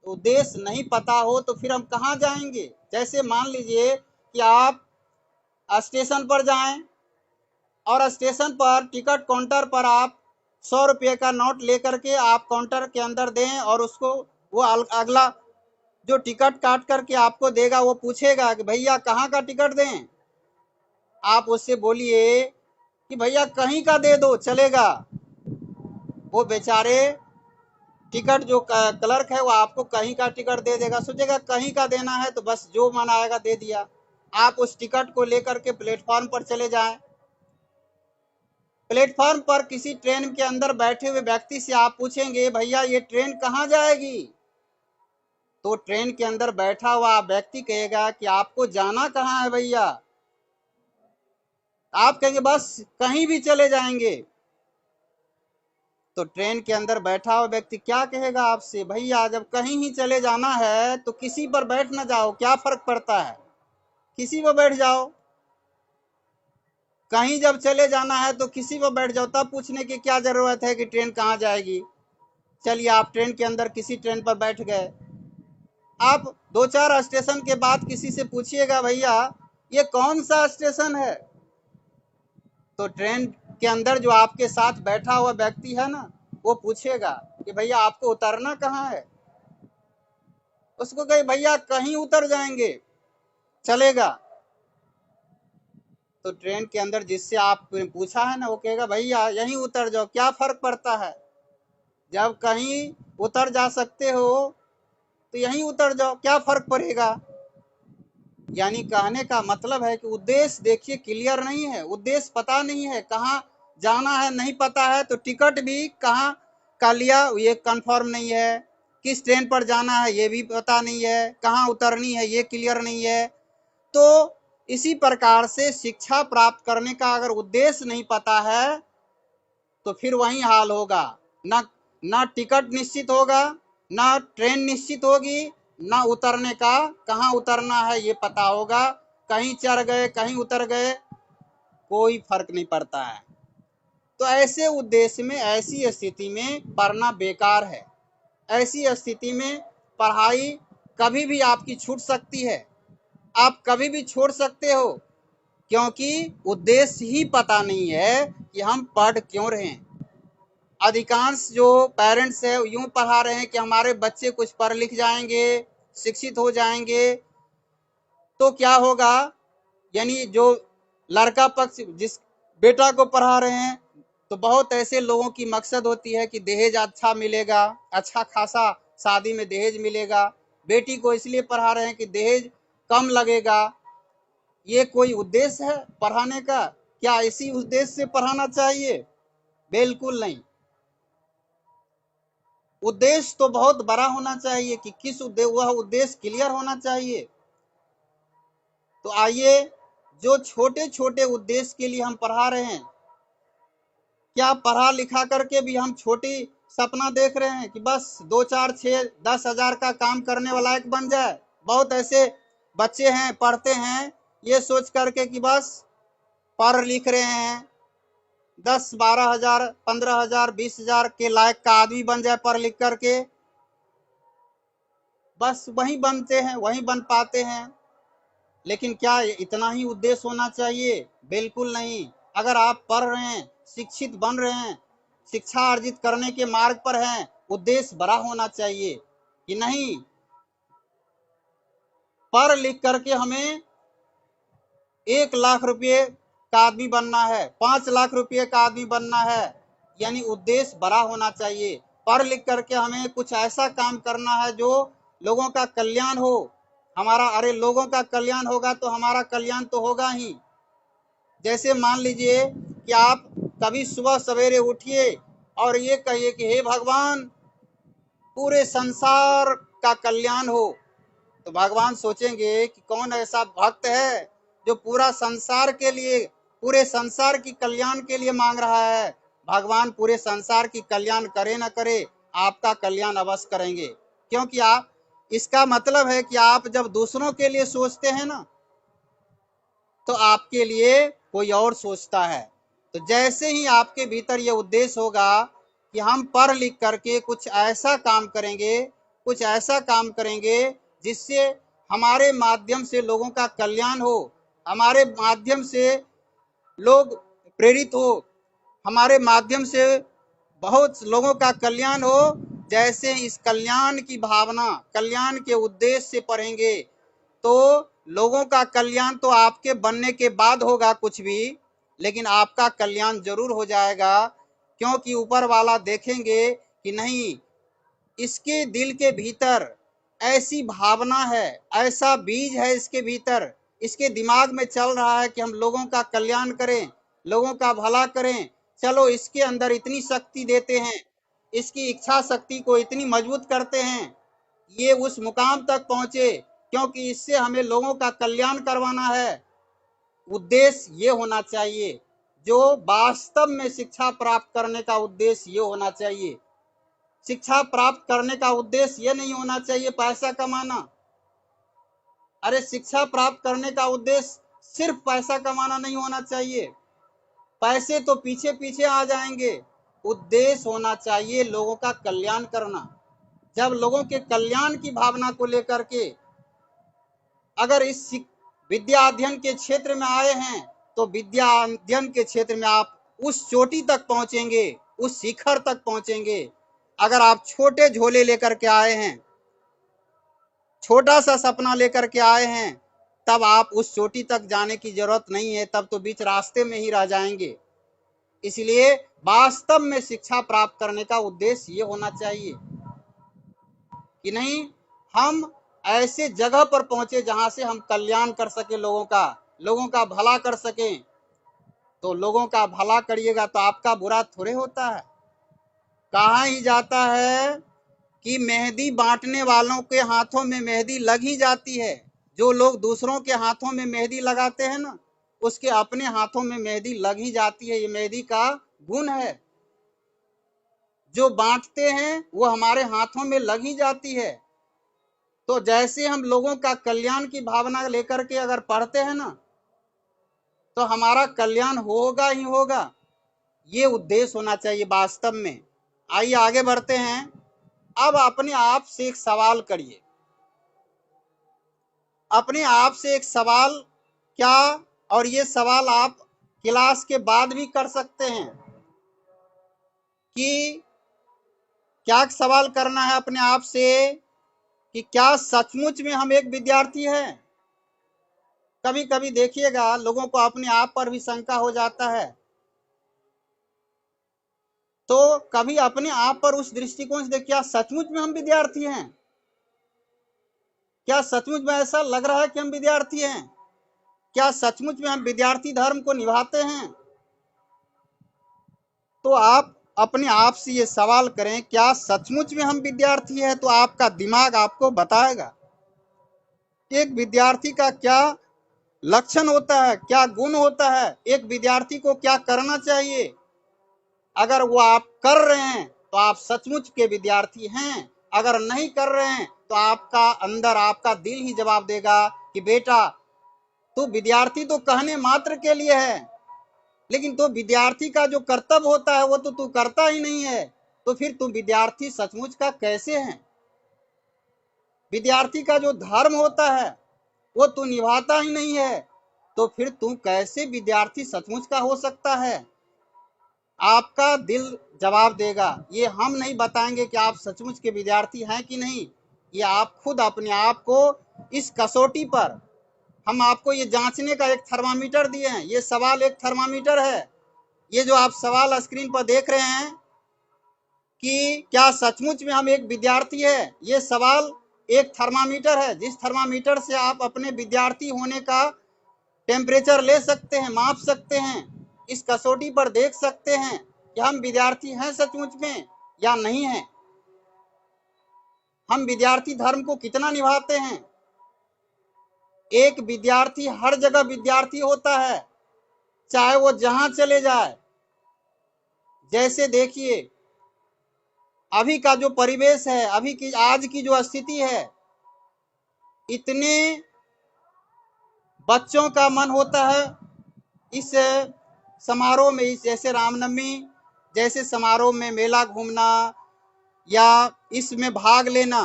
उद्देश्य नहीं पता हो तो फिर हम कहाँ जाएंगे। जैसे मान लीजिए कि आप स्टेशन पर जाएं और स्टेशन पर टिकट काउंटर पर आप 100 रुपये का नोट लेकर के आप काउंटर के अंदर दें और उसको वो अगला जो टिकट काट करके आपको देगा वो पूछेगा कि भैया कहाँ का टिकट दें। आप उससे बोलिए कि भैया कहीं का दे दो चलेगा। वो बेचारे टिकट जो क्लर्क है वो आपको कहीं का टिकट दे देगा, सोचेगा कहीं का देना है तो बस जो मन आएगा दे दिया। आप उस टिकट को लेकर के प्लेटफॉर्म पर चले जाएं। प्लेटफॉर्म पर किसी ट्रेन के अंदर बैठे हुए व्यक्ति से आप पूछेंगे भैया ये ट्रेन कहाँ जाएगी, तो ट्रेन के अंदर बैठा हुआ व्यक्ति कहेगा कि आपको जाना कहाँ है भैया। आप कहेंगे बस कहीं भी चले जाएंगे। तो ट्रेन के अंदर बैठा हुआ व्यक्ति क्या कहेगा आपसे, भैया जब कहीं ही चले जाना है तो किसी पर बैठ ना जाओ, क्या फर्क पड़ता है, किसी पर बैठ जाओ। कहीं जब चले जाना है तो किसी पर बैठ जाओ, तब पूछने की क्या जरूरत है कि ट्रेन कहाँ जाएगी। चलिए आप ट्रेन के अंदर किसी ट्रेन पर बैठ गए। आप 2-4 स्टेशन के बाद किसी से पूछिएगा भैया ये कौन सा स्टेशन है, तो ट्रेन के अंदर जो आपके साथ बैठा हुआ व्यक्ति है ना, वो पूछेगा कि भैया आपको उतरना कहाँ है। उसको कहे भैया कहीं उतर जाएंगे चलेगा। तो ट्रेन के अंदर जिससे आप पूछा है ना, वो कहेगा भैया यहीं उतर जाओ, क्या फर्क पड़ता है, जब कहीं उतर जा सकते हो तो यहीं उतर जाओ, क्या फर्क पड़ेगा। यानी कहने का मतलब है कि उद्देश्य देखिए क्लियर नहीं है, उद्देश्य पता नहीं है, कहाँ जाना है नहीं पता है, तो टिकट भी कहाँ का लिया ये कंफर्म नहीं है, किस ट्रेन पर जाना है ये भी पता नहीं है, कहाँ उतरनी है ये क्लियर नहीं है। तो इसी प्रकार से शिक्षा प्राप्त करने का अगर उद्देश्य नहीं पता है तो फिर वही हाल होगा, न न टिकट निश्चित होगा, न ट्रेन निश्चित होगी, न उतरने का कहाँ उतरना है ये पता होगा। कहीं चढ़ गए कहीं उतर गए कोई फर्क नहीं पड़ता है। तो ऐसे उद्देश्य में, ऐसी स्थिति में पढ़ना बेकार है। ऐसी स्थिति में पढ़ाई कभी भी आपकी छूट सकती है, आप कभी भी छोड़ सकते हो, क्योंकि उद्देश्य ही पता नहीं है कि हम पढ़ क्यों रहे हैं। अधिकांश जो पेरेंट्स है यूं पढ़ा रहे हैं कि हमारे बच्चे कुछ पढ़ लिख जाएंगे, शिक्षित हो जाएंगे, तो क्या होगा, यानी जो लड़का पक्ष जिस बेटा को पढ़ा रहे हैं, तो बहुत ऐसे लोगों की मकसद होती है कि दहेज अच्छा मिलेगा, अच्छा खासा शादी में दहेज मिलेगा। बेटी को इसलिए पढ़ा रहे हैं कि दहेज कम लगेगा। ये कोई उद्देश्य है पढ़ाने का? क्या इसी उद्देश्य से पढ़ाना चाहिए? बिल्कुल नहीं। उद्देश्य तो बहुत बड़ा होना चाहिए कि किस उद्देश्य, वह उद्देश्य क्लियर होना चाहिए। तो आइए, जो छोटे छोटे उद्देश्य के लिए हम पढ़ा रहे हैं, क्या पढ़ा लिखा करके भी हम छोटी सपना देख रहे हैं कि बस 2 4 6 10 हजार का काम करने वाला एक बन जाए? बहुत ऐसे बच्चे हैं पढ़ते हैं ये सोच करके कि बस पढ़ लिख रहे हैं, 10 12 हजार 15 हजार 20 हजार के लायक का आदमी बन जाए पढ़ लिख करके, बस वही बनते हैं, वही बन पाते हैं। लेकिन क्या इतना ही उद्देश्य होना चाहिए? बिल्कुल नहीं। अगर आप पढ़ रहे हैं, शिक्षित बन रहे हैं, शिक्षा अर्जित करने के मार्ग पर हैं, उद्देश्य बड़ा होना चाहिए कि नहीं पढ़ लिख करके हमें 1 लाख रुपये का आदमी बनना है, 5 लाख रुपये का आदमी बनना है, यानी उद्देश्य बड़ा होना चाहिए। पढ़ लिख करके हमें कुछ ऐसा काम करना है जो लोगों का कल्याण हो हमारा। अरे लोगों का कल्याण होगा तो हमारा कल्याण तो होगा ही। जैसे मान लीजिए कि आप कभी सुबह सवेरे उठिए और ये कहिए कि हे भगवान, पूरे संसार का कल्याण हो, तो भगवान सोचेंगे कि कौन ऐसा भक्त है जो पूरा संसार के लिए, पूरे संसार की कल्याण के लिए मांग रहा है। भगवान पूरे संसार की कल्याण करे न करे, आपका कल्याण अवश्य करेंगे, क्योंकि आप, इसका मतलब है कि आप जब दूसरों के लिए सोचते हैं ना, तो आपके लिए कोई और सोचता है। तो जैसे ही आपके भीतर यह उद्देश्य होगा कि हम पढ़ लिख करके कुछ ऐसा काम करेंगे, कुछ ऐसा काम करेंगे जिससे हमारे माध्यम से लोगों का कल्याण हो, हमारे माध्यम से लोग प्रेरित हो, हमारे माध्यम से बहुत लोगों का कल्याण हो, जैसे इस कल्याण की भावना, कल्याण के उद्देश्य से पढ़ेंगे, तो लोगों का कल्याण तो आपके बनने के बाद होगा कुछ भी, लेकिन आपका कल्याण जरूर हो जाएगा। क्योंकि ऊपर वाला देखेंगे कि नहीं, इसके दिल के भीतर ऐसी भावना है, ऐसा बीज है इसके भीतर, इसके दिमाग में चल रहा है कि हम लोगों का कल्याण करें, लोगों का भला करें। चलो इसके अंदर इतनी शक्ति देते हैं, इसकी इच्छा शक्ति को इतनी मजबूत करते हैं, ये उस मुकाम तक पहुंचे, क्योंकि इससे हमें लोगों का कल्याण करवाना है। उद्देश्य ये होना चाहिए, जो वास्तव में शिक्षा प्राप्त करने का उद्देश्य ये होना चाहिए। शिक्षा प्राप्त करने का उद्देश्य ये नहीं होना चाहिए पैसा कमाना। अरे शिक्षा प्राप्त करने का उद्देश्य सिर्फ पैसा कमाना नहीं होना चाहिए, पैसे तो पीछे पीछे आ जाएंगे। उद्देश्य होना चाहिए लोगों का कल्याण करना। जब लोगों के कल्याण की भावना को लेकर के अगर इस विद्या अध्ययन के क्षेत्र में आए हैं, तो विद्या अध्ययन के क्षेत्र में आप उस चोटी तक पहुंचेंगे, उस शिखर तक पहुंचेंगे। अगर आप छोटे झोले लेकर के आए हैं, छोटा सा सपना लेकर के आए हैं, तब आप उस चोटी तक जाने की जरूरत नहीं है, तब तो बीच रास्ते में ही रह जाएंगे। इसलिए वास्तव में शिक्षा प्राप्त करने का उद्देश्य ये होना चाहिए कि नहीं, हम ऐसे जगह पर पहुंचे जहां से हम कल्याण कर सके, लोगों का भला कर सके। तो लोगों का भला करिएगा तो आपका बुरा थोड़े होता है। कहा ही जाता है कि मेहंदी बांटने वालों के हाथों में मेहंदी लग ही जाती है। जो लोग दूसरों के हाथों में मेहंदी लगाते हैं ना, उसके अपने हाथों में मेहंदी लग ही जाती है। ये मेहंदी का गुण है। जो बांटते हैं वो हमारे हाथों में लग ही जाती है। तो जैसे हम लोगों का कल्याण की भावना लेकर के अगर पढ़ते हैं ना, तो हमारा कल्याण होगा ही होगा। ये उद्देश्य होना चाहिए वास्तव में। आइए आगे बढ़ते हैं। अब अपने आप से एक सवाल करिए अपने आप से एक सवाल क्या, और ये सवाल आप क्लास के बाद भी कर सकते हैं कि क्या सवाल करना है अपने आप से कि क्या सचमुच में हम एक विद्यार्थी हैं। कभी कभी देखिएगा लोगों को अपने आप पर भी शंका हो जाता है, तो कभी अपने आप पर उस दृष्टिकोण से देखिए, क्या सचमुच में हम विद्यार्थी हैं, क्या सचमुच में ऐसा लग रहा है कि हम विद्यार्थी हैं, क्या सचमुच में हम विद्यार्थी धर्म को निभाते हैं। तो आप अपने आप से ये सवाल करें, क्या सचमुच में हम विद्यार्थी हैं, तो आपका दिमाग आपको बताएगा एक विद्यार्थी का क्या लक्षण होता है, क्या गुण होता है, एक विद्यार्थी को क्या करना चाहिए। अगर वो आप कर रहे हैं तो आप सचमुच के विद्यार्थी हैं, अगर नहीं कर रहे हैं तो आपका अंदर, आपका दिल ही जवाब देगा कि बेटा तू विद्यार्थी तो कहने मात्र के लिए है, लेकिन तो विद्यार्थी का जो कर्तव्य होता है वो तो तू करता ही नहीं है, तो फिर तू विद्यार्थी सचमुच का कैसे है। विद्यार्थी का जो धर्म होता है वो तू निभाता ही नहीं है, तो फिर तू कैसे विद्यार्थी सचमुच का हो सकता है। आपका दिल जवाब देगा, ये हम नहीं बताएंगे कि आप सचमुच के विद्यार्थी हैं कि नहीं, ये आप खुद अपने आप को इस कसौटी पर, हम आपको ये जांचने का एक थर्मामीटर दिए हैं, ये सवाल एक थर्मामीटर है। ये जो आप सवाल स्क्रीन पर देख रहे हैं कि क्या सचमुच में हम एक विद्यार्थी है, ये सवाल एक थर्मामीटर है, जिस थर्मामीटर से आप अपने विद्यार्थी होने का टेम्परेचर ले सकते हैं, माप सकते हैं, इस कसौटी पर देख सकते हैं कि हम विद्यार्थी हैं सचमुच में या नहीं हैं, हम विद्यार्थी धर्म को कितना निभाते हैं। एक विद्यार्थी हर जगह विद्यार्थी होता है, चाहे वो जहां चले जाए। जैसे देखिए अभी का जो परिवेश है, अभी की आज की जो स्थिति है, इतने बच्चों का मन होता है इस समारोह में, इस जैसे रामनवमी जैसे समारोह में मेला घूमना या इसमें भाग लेना,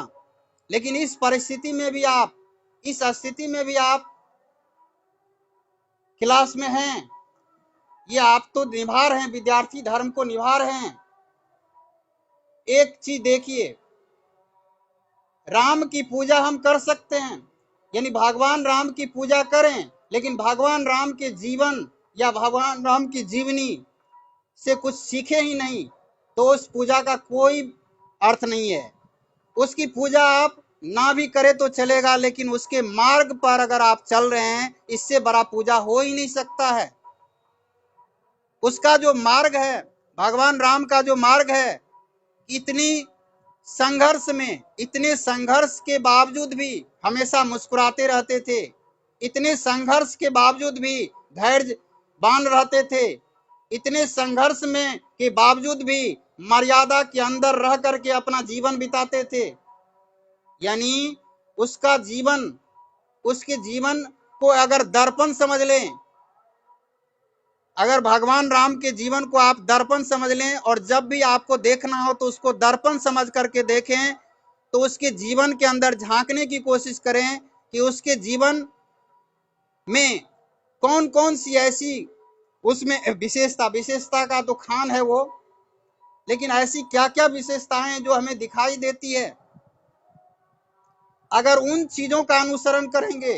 लेकिन इस परिस्थिति में भी आप, इस स्थिति में भी आप क्लास में हैं, ये आप तो निभा रहे हैं, विद्यार्थी धर्म को निभा रहे हैं। एक चीज देखिए, राम की पूजा हम कर सकते हैं, यानी भगवान राम की पूजा करें, लेकिन भगवान राम के जीवन या भगवान राम की जीवनी से कुछ सीखे ही नहीं, तो उस पूजा का कोई अर्थ नहीं है। उसकी पूजा आप ना भी करें तो चलेगा, लेकिन उसके मार्ग पर अगर आप चल रहे हैं, इससे बड़ा पूजा हो ही नहीं सकता है। उसका जो मार्ग है, भगवान राम का जो मार्ग है, इतनी संघर्ष में, इतने संघर्ष के बावजूद भी हमेशा मुस्कुराते रहते थे, इतने संघर्ष के बावजूद भी धैर्य बांध रहते थे, इतने संघर्ष में के बावजूद भी मर्यादा के अंदर रह करके अपना जीवन बिताते थे। यानी उसका जीवन, उसके जीवन को अगर दर्पण समझ लें, अगर भगवान राम के जीवन को आप दर्पण समझ लें, और जब भी आपको देखना हो तो उसको दर्पण समझ करके देखें, तो उसके जीवन के अंदर झांकने की कोशिश करें कि उसके जीवन में कौन कौन सी ऐसी उसमें विशेषता का तो खान है वो, लेकिन ऐसी क्या क्या विशेषताएं जो हमें दिखाई देती है। अगर उन चीजों का अनुसरण करेंगे,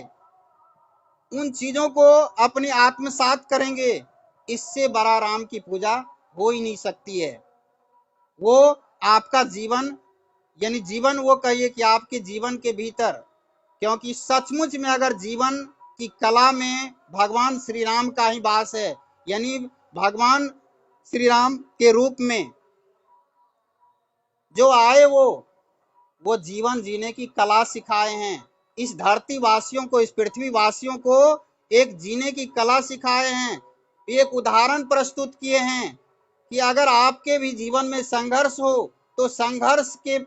उन चीजों को अपने आत्मसात करेंगे, इससे बड़ा राम की पूजा हो ही नहीं सकती है। वो आपका जीवन, यानी जीवन वो कहिए कि आपके जीवन के भीतर, क्योंकि सचमुच में अगर जीवन की कला में भगवान श्री राम का ही वास है, यानी भगवान श्री राम के रूप में जो आए वो जीवन जीने की कला सिखाए हैं, इस धरती वासियों को, इस पृथ्वी वासियों को एक जीने की कला सिखाए हैं, एक उदाहरण प्रस्तुत किए हैं कि अगर आपके भी जीवन में संघर्ष हो तो संघर्ष के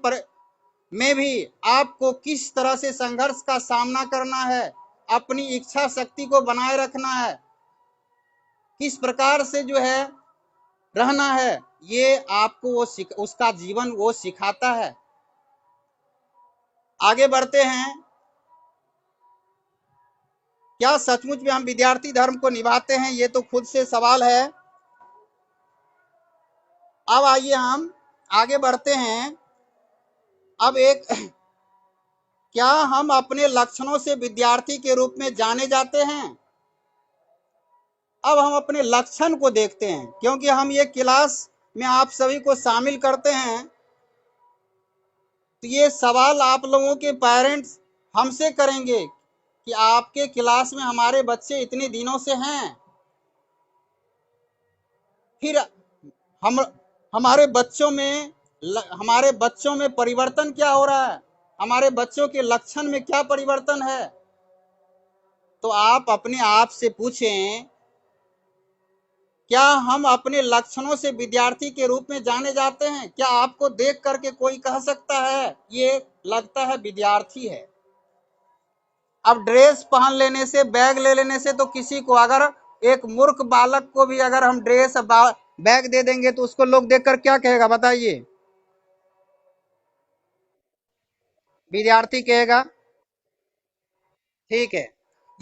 में भी आपको किस तरह से संघर्ष का सामना करना है, अपनी इच्छा शक्ति को बनाए रखना है, किस प्रकार से जो है रहना है, ये आपको वो उसका जीवन वो सिखाता है। आगे बढ़ते हैं। क्या सचमुच में हम विद्यार्थी धर्म को निभाते हैं? ये तो खुद से सवाल है। अब आइए हम आगे बढ़ते हैं। अब एक क्या हम अपने लक्षणों से विद्यार्थी के रूप में जाने जाते हैं? अब हम अपने लक्षण को देखते हैं, क्योंकि हम ये क्लास में आप सभी को शामिल करते हैं, तो ये सवाल आप लोगों के पेरेंट्स हमसे करेंगे कि आपके क्लास में हमारे बच्चे इतने दिनों से हैं, फिर हम हमारे बच्चों में परिवर्तन क्या हो रहा है, हमारे बच्चों के लक्षण में क्या परिवर्तन है। तो आप अपने आप से पूछें, क्या हम अपने लक्षणों से विद्यार्थी के रूप में जाने जाते हैं? क्या आपको देख करके कोई कह सकता है ये लगता है विद्यार्थी है? अब ड्रेस पहन लेने से, बैग ले लेने से तो किसी को, अगर एक मूर्ख बालक को भी अगर हम ड्रेस बैग दे देंगे तो उसको लोग देखकर क्या कहेगा बताइए? विद्यार्थी कहेगा। ठीक है।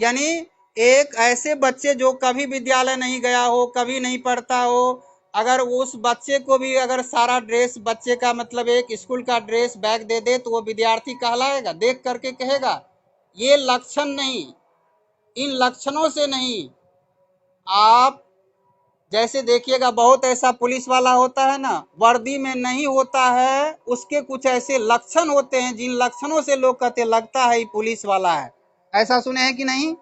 यानी एक ऐसे बच्चे जो कभी विद्यालय नहीं गया हो, कभी नहीं पढ़ता हो, अगर उस बच्चे को भी अगर सारा ड्रेस, बच्चे का मतलब एक स्कूल का ड्रेस बैग दे दे तो वो विद्यार्थी कहलाएगा, देख करके कहेगा। ये लक्षण नहीं, इन लक्षणों से नहीं। आप जैसे देखिएगा, बहुत ऐसा पुलिस वाला होता है ना, वर्दी में नहीं होता है, उसके कुछ ऐसे लक्षण होते हैं जिन लक्षणों से लोग कहते लगता है ये पुलिस वाला है। ऐसा सुने हैं कि नहीं?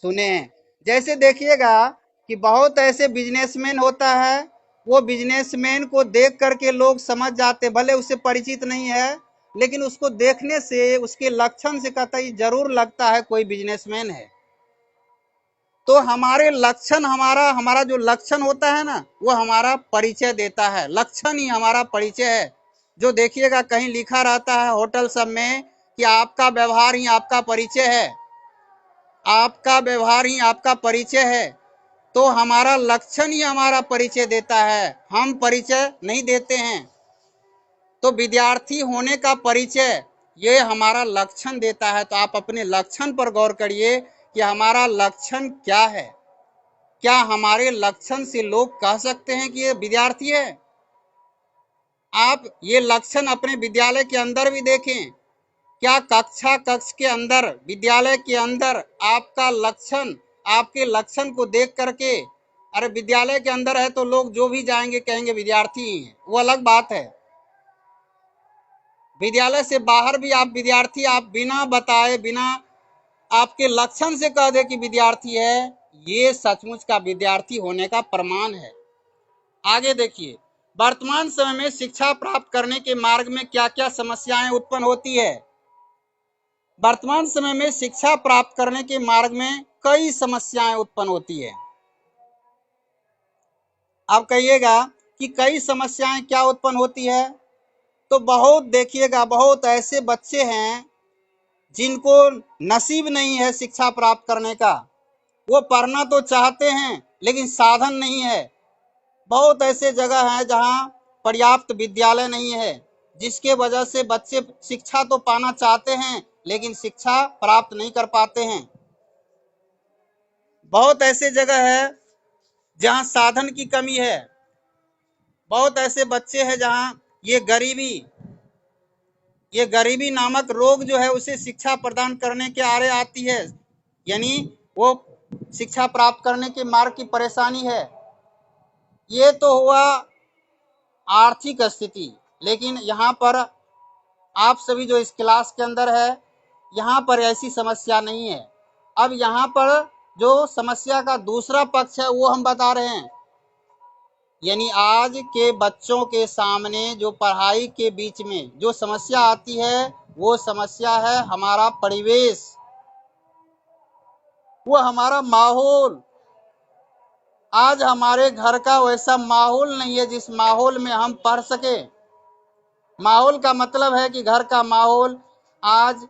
सुने हैं। जैसे देखिएगा कि बहुत ऐसे बिजनेसमैन होता है, वो बिजनेसमैन को देख करके लोग समझ जाते, भले उससे परिचित नहीं है, लेकिन उसको देखने से, उसके लक्षण से कतई जरूर लगता है कोई बिजनेसमैन है। तो हमारे लक्षण, हमारा हमारा जो लक्षण होता है ना, वो हमारा परिचय देता है। लक्षण ही हमारा परिचय है। जो देखिएगा कहीं लिखा रहता है होटल सब में कि आपका व्यवहार ही आपका परिचय है, आपका व्यवहार ही आपका परिचय है। तो हमारा लक्षण ही हमारा परिचय देता है, हम परिचय नहीं देते हैं। तो विद्यार्थी होने का परिचय ये हमारा लक्षण देता है। तो आप अपने लक्षण पर गौर करिए कि हमारा लक्षण क्या है। क्या हमारे लक्षण से लोग कह सकते हैं कि ये विद्यार्थी है? आप ये लक्षण अपने विद्यालय के अंदर भी देखें। क्या कक्ष के अंदर, विद्यालय के अंदर आपका लक्षण, आपके लक्षण को देख करके, अरे विद्यालय के अंदर है तो लोग जो भी जाएंगे कहेंगे विद्यार्थी ही है, वो अलग बात है। विद्यालय से बाहर भी आप विद्यार्थी, आप बिना बताए, बिना आपके लक्षण से कह दे कि विद्यार्थी है, ये सचमुच का विद्यार्थी होने का प्रमाण है। आगे देखिए, वर्तमान समय में शिक्षा प्राप्त करने के मार्ग में क्या क्या समस्याएं उत्पन्न होती है? वर्तमान समय में शिक्षा प्राप्त करने के मार्ग में कई समस्याएं उत्पन्न होती है। आप कहिएगा कि कई समस्याएं क्या उत्पन्न होती है? तो बहुत देखिएगा, बहुत ऐसे बच्चे हैं जिनको नसीब नहीं है शिक्षा प्राप्त करने का। वो पढ़ना तो चाहते हैं लेकिन साधन नहीं है। बहुत ऐसे जगह हैं जहां पर्याप्त विद्यालय नहीं है, जिसके वजह से बच्चे शिक्षा तो पाना चाहते हैं लेकिन शिक्षा प्राप्त नहीं कर पाते हैं। बहुत ऐसे जगह है जहां साधन की कमी है। बहुत ऐसे बच्चे हैं जहां ये गरीबी नामक रोग जो है उसे शिक्षा प्रदान करने के आड़े आती है। यानी वो शिक्षा प्राप्त करने के मार्ग की परेशानी है। ये तो हुआ आर्थिक स्थिति। लेकिन यहाँ पर आप सभी जो इस क्लास के अंदर है, यहाँ पर ऐसी समस्या नहीं है। अब यहाँ पर जो समस्या का दूसरा पक्ष है वो हम बता रहे हैं। यानी आज के बच्चों के सामने जो पढ़ाई के बीच में जो समस्या आती है, वो समस्या है हमारा परिवेश, वो हमारा माहौल। आज हमारे घर का वैसा माहौल नहीं है जिस माहौल में हम पढ़ सके। माहौल का मतलब है कि घर का माहौल, आज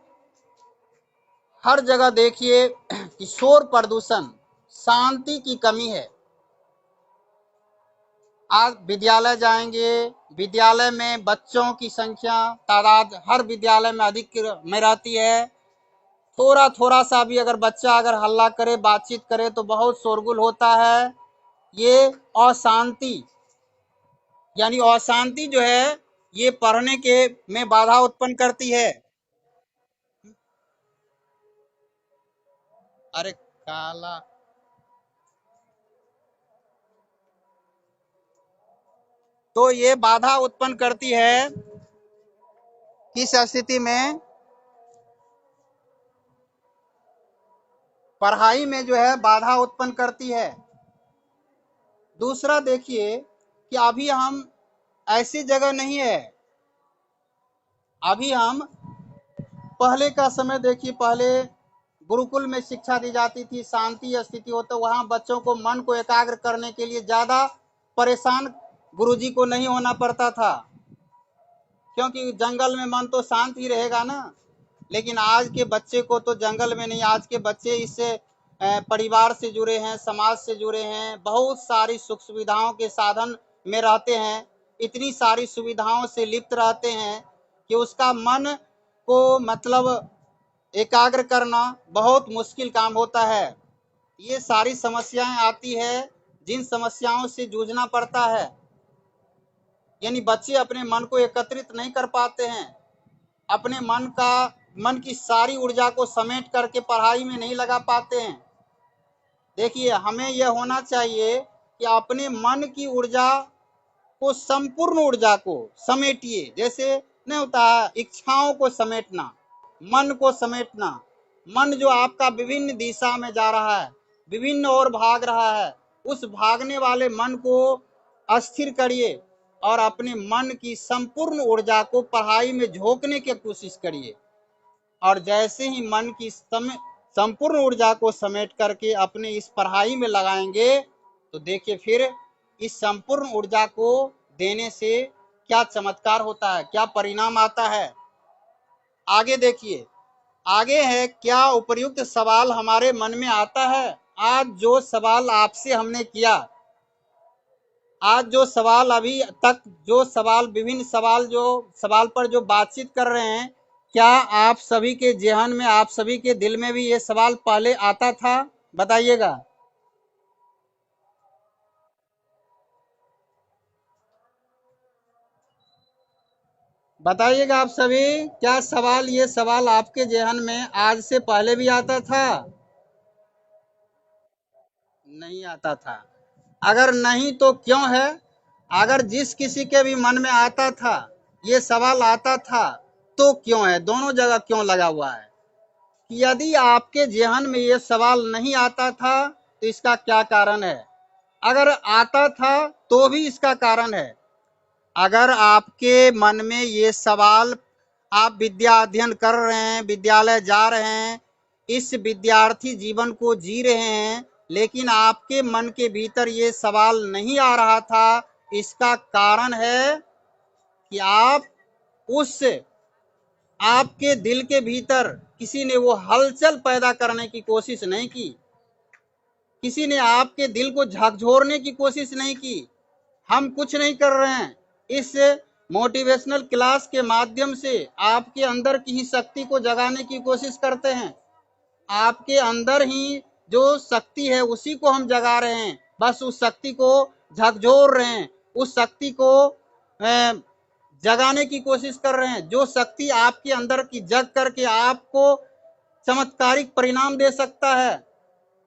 हर जगह देखिए कि शोर प्रदूषण, शांति की कमी है। आज विद्यालय जाएंगे, विद्यालय में बच्चों की संख्या, तादाद हर विद्यालय में अधिक में रहती है। थोड़ा थोड़ा सा भी अगर बच्चा अगर हल्ला करे, बातचीत करे तो बहुत शोरगुल होता है। ये अशांति, यानी अशांति जो है ये पढ़ने के में बाधा उत्पन्न करती है। अरे काला, तो ये बाधा उत्पन्न करती है किस स्थिति में? पढ़ाई में जो है बाधा उत्पन्न करती है। दूसरा देखिए कि अभी हम ऐसी जगह नहीं है, अभी हम पहले का समय देखिए, पहले गुरुकुल में शिक्षा दी जाती थी, शांति स्थिति हो, तो वहां बच्चों को मन को एकाग्र करने के लिए ज्यादा परेशान गुरुजी को नहीं होना पड़ता था, क्योंकि जंगल में मन तो शांत ही रहेगा ना। लेकिन आज के बच्चे को तो जंगल में नहीं, आज के बच्चे इससे परिवार से जुड़े हैं, समाज से जुड़े हैं, बहुत सारी सुख सुविधाओं के साधन में रहते हैं, इतनी सारी सुविधाओं से लिप्त रहते हैं कि उसका मन को मतलब एकाग्र करना बहुत मुश्किल काम होता है। ये सारी समस्याएं आती है जिन समस्याओं से जूझना पड़ता है, यानी बच्चे अपने मन को एकत्रित नहीं कर पाते हैं, अपने मन की सारी ऊर्जा को समेट करके पढ़ाई में नहीं लगा पाते हैं। देखिए हमें यह होना चाहिए कि अपने मन की ऊर्जा को, संपूर्ण ऊर्जा को समेटिए, जैसे नहीं होता इच्छाओं को समेटना, मन को समेटना। मन जो आपका विभिन्न दिशा में जा रहा है, विभिन्न ओर भाग रहा है, उस भागने वाले मन को अस्थिर करिए और अपने मन की संपूर्ण ऊर्जा को पढ़ाई में झोंकने की कोशिश करिए। और जैसे ही मन की संपूर्ण ऊर्जा को समेट करके अपने इस पढ़ाई में लगाएंगे तो देखिए फिर इस संपूर्ण ऊर्जा को देने से क्या चमत्कार होता है, क्या परिणाम आता है। आगे देखिए, आगे है क्या उपर्युक्त सवाल हमारे मन में आता है। आज जो सवाल आपसे हमने किया, आज जो सवाल अभी तक, जो सवाल विभिन्न सवाल जो सवाल पर जो बातचीत कर रहे हैं, क्या आप सभी के जेहन में, आप सभी के दिल में भी ये सवाल पहले आता था? बताइएगा, बताइएगा आप सभी, क्या सवाल, ये सवाल आपके जेहन में आज से पहले भी आता था? नहीं आता था। अगर नहीं तो क्यों है? अगर जिस किसी के भी मन में आता था, ये सवाल आता था, तो क्यों है? दोनों जगह क्यों लगा हुआ है? यदि आपके जेहन में ये सवाल नहीं आता था तो इसका क्या कारण है? अगर आता था तो भी इसका कारण है। अगर आपके मन में ये सवाल, आप विद्या अध्ययन कर रहे हैं, विद्यालय जा रहे हैं, इस विद्यार्थी जीवन को जी रहे हैं, लेकिन आपके मन के भीतर ये सवाल नहीं आ रहा था, इसका कारण है कि आप उस, आपके दिल के भीतर किसी ने वो हलचल पैदा करने की कोशिश नहीं की, किसी ने आपके दिल को झकझोरने की कोशिश नहीं की। हम कुछ नहीं कर रहे हैं, इस मोटिवेशनल क्लास के माध्यम से आपके अंदर की ही शक्ति को जगाने की कोशिश करते हैं। आपके अंदर ही जो शक्ति है उसी को हम जगा रहे हैं, बस उस शक्ति को झकझोर रहे हैं, उस शक्ति को जगाने की कोशिश कर रहे हैं, जो शक्ति आपके अंदर की जग करके आपको चमत्कारिक परिणाम दे सकता है।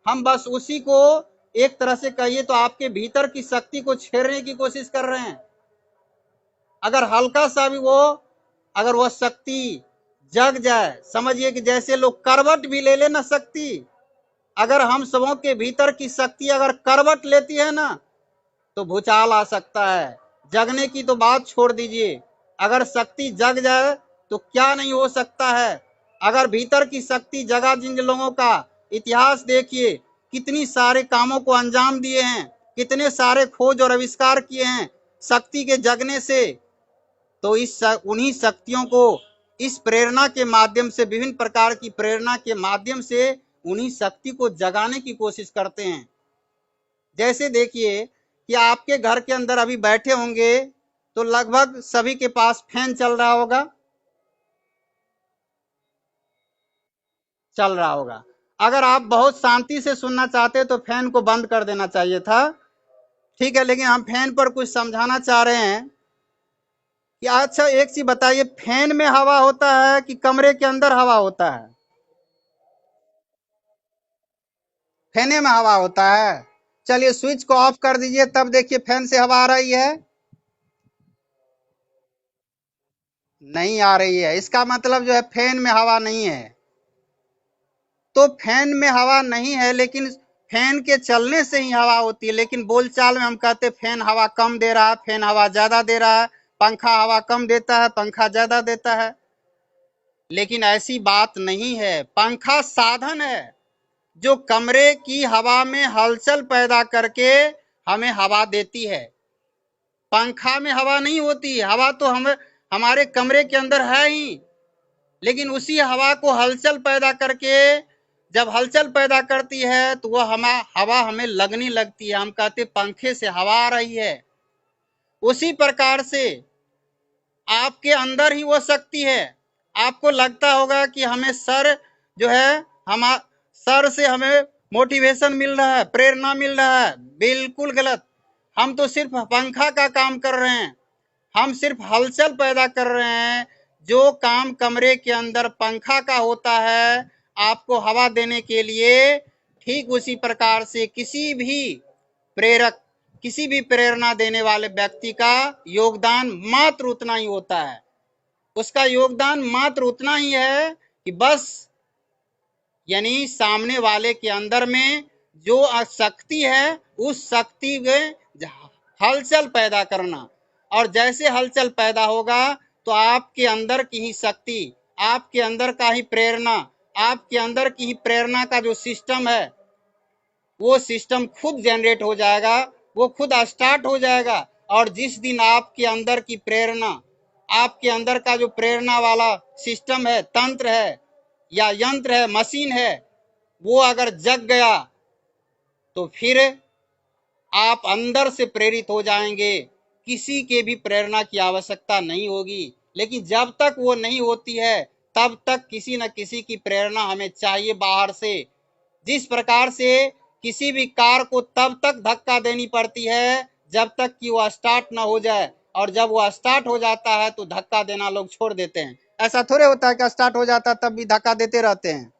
हम बस उसी को, एक तरह से कहिए तो आपके भीतर की शक्ति को छेड़ने की कोशिश कर रहे हैं। अगर हल्का सा भी वो, अगर वह शक्ति जग जाए, समझिए कि जैसे लोग करवट भी ले लेना शक्ति, अगर हम सबों के भीतर की शक्ति अगर करवट लेती है ना तो भूचाल आ सकता है। जगने की तो बात छोड़ दीजिए, अगर शक्ति जग जाए तो क्या नहीं हो सकता है। अगर भीतर की शक्ति जगा, जिन लोगों का इतिहास देखिए, कितनी सारे कामों को अंजाम दिए हैं, कितने सारे खोज और आविष्कार किए हैं शक्ति के जगने से। तो इस उन्हीं शक्तियों को इस प्रेरणा के माध्यम से, विभिन्न प्रकार की प्रेरणा के माध्यम से उन्हीं शक्ति को जगाने की कोशिश करते हैं। जैसे देखिए कि आपके घर के अंदर अभी बैठे होंगे तो लगभग सभी के पास फैन चल रहा होगा। चल रहा होगा। अगर आप बहुत शांति से सुनना चाहते तो फैन को बंद कर देना चाहिए था। ठीक है, लेकिन हम फैन पर कुछ समझाना चाह रहे हैं कि अच्छा एक चीज बताइए, फैन में हवा होता है कि कमरे के अंदर हवा होता है? फैने में हवा होता है। चलिए स्विच को ऑफ कर दीजिए, तब देखिए फैन से हवा आ रही है? नहीं आ रही है। इसका मतलब जो है फैन में हवा नहीं है। तो फैन में हवा नहीं है, लेकिन फैन के चलने से ही हवा होती है। लेकिन बोलचाल में हम कहते हैं फैन हवा कम दे रहा है, फैन हवा ज्यादा दे रहा है, पंखा हवा कम देता है, पंखा ज्यादा देता है। लेकिन ऐसी बात नहीं है। पंखा साधन है जो कमरे की हवा में हलचल पैदा करके हमें हवा देती है। पंखा में हवा नहीं होती। हवा तो हम हमारे कमरे के अंदर है ही, लेकिन उसी हवा को हलचल पैदा करके, जब हलचल पैदा करती है तो वह हवा हमें लगने लगती है। हम कहते पंखे से हवा आ रही है। उसी प्रकार से आपके अंदर ही वो शक्ति है। आपको लगता होगा कि हमें सर जो है, हम सर से हमें मोटिवेशन मिल रहा है, प्रेरणा मिल रहा है। बिल्कुल गलत। हम तो सिर्फ पंखा का काम कर रहे हैं। हम सिर्फ हलचल पैदा कर रहे हैं। जो काम कमरे के अंदर पंखा का होता है आपको हवा देने के लिए, ठीक उसी प्रकार से किसी भी प्रेरणा देने वाले व्यक्ति का योगदान मात्र उतना ही होता है। उसका योगदान मात्र उतना ही है कि बस यानी सामने वाले के अंदर में जो शक्ति है, उस शक्ति में हलचल पैदा करना। और जैसे हलचल पैदा होगा तो आपके अंदर की ही शक्ति, आपके अंदर का ही प्रेरणा, आपके अंदर की ही प्रेरणा का जो सिस्टम है, वो सिस्टम खुद जनरेट हो जाएगा, वो खुद स्टार्ट हो जाएगा। और जिस दिन आपके अंदर की प्रेरणा, आपके अंदर का जो प्रेरणा वाला सिस्टम है, तंत्र है या यंत्र है, मशीन है, वो अगर जग गया तो फिर आप अंदर से प्रेरित हो जाएंगे। किसी के भी प्रेरणा की आवश्यकता नहीं होगी। लेकिन जब तक वो नहीं होती है तब तक किसी न किसी की प्रेरणा हमें चाहिए बाहर से। जिस प्रकार से किसी भी कार को तब तक धक्का देनी पड़ती है जब तक कि वह स्टार्ट ना हो जाए, और जब वह स्टार्ट हो जाता है तो धक्का देना लोग छोड़ देते हैं। ऐसा थोड़े होता है कि स्टार्ट हो जाता है तब भी धक्का देते रहते हैं।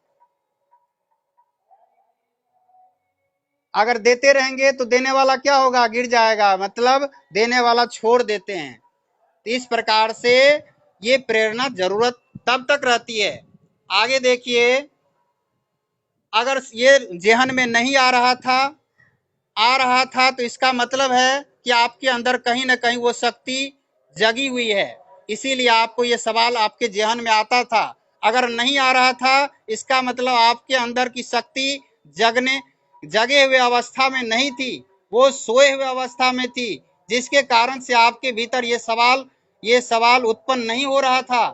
अगर देते रहेंगे तो देने वाला क्या होगा? गिर जाएगा। मतलब देने वाला छोड़ देते हैं। तो इस प्रकार से ये प्रेरणा जरूरत तब तक रहती है। आगे देखिए, अगर ये जेहन में नहीं आ रहा था तो इसका मतलब है कि आपके अंदर कहीं ना कहीं वो शक्ति जगी हुई है। इसीलिए आपको ये सवाल आपके जेहन में आता था। अगर नहीं आ रहा था, इसका मतलब आपके अंदर की शक्ति जगे हुए अवस्था में नहीं थी, वो सोए हुए अवस्था में थी, जिसके कारण से आपके भीतर ये सवाल उत्पन्न नहीं हो रहा था।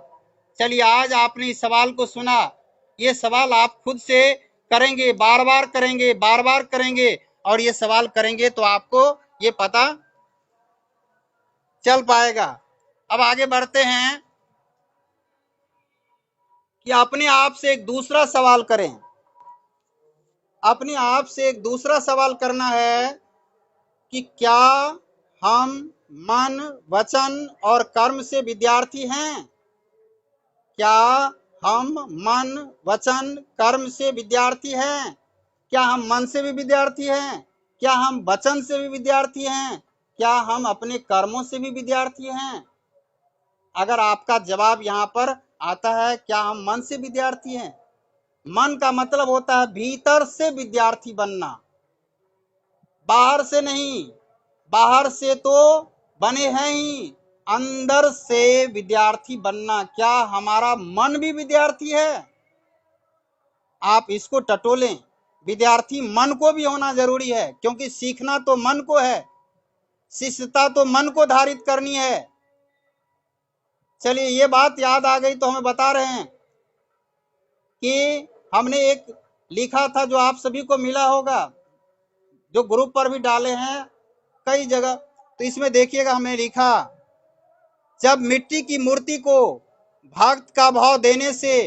चलिए आज आपने इस सवाल को सुना। ये सवाल आप खुद से करेंगे, बार बार करेंगे, बार बार करेंगे, और ये सवाल करेंगे तो आपको ये पता चल पाएगा। अब आगे बढ़ते हैं कि अपने आप से एक दूसरा सवाल करें। अपने आप से एक दूसरा सवाल करना है कि क्या हम मन, वचन और कर्म से विद्यार्थी हैं? क्या हम मन, वचन, कर्म से विद्यार्थी हैं? क्या हम मन से भी विद्यार्थी हैं? क्या हम वचन से भी विद्यार्थी हैं? क्या हम अपने कर्मों से भी विद्यार्थी हैं? अगर आपका जवाब यहाँ पर आता है क्या हम मन से विद्यार्थी हैं, मन का मतलब होता है भीतर से विद्यार्थी बनना, बाहर से नहीं। बाहर से तो बने हैं ही, अंदर से विद्यार्थी बनना। क्या हमारा मन भी विद्यार्थी है? आप इसको टटोलें। विद्यार्थी मन को भी होना जरूरी है, क्योंकि सीखना तो मन को है, शिष्यता तो मन को धारित करनी है। चलिए ये बात याद आ गई तो हमें बता रहे हैं कि हमने एक लिखा था जो आप सभी को मिला होगा, जो ग्रुप पर भी डाले हैं कई जगह। तो इसमें देखिएगा हमने लिखा, जब मिट्टी की मूर्ति को भक्त का भाव देने से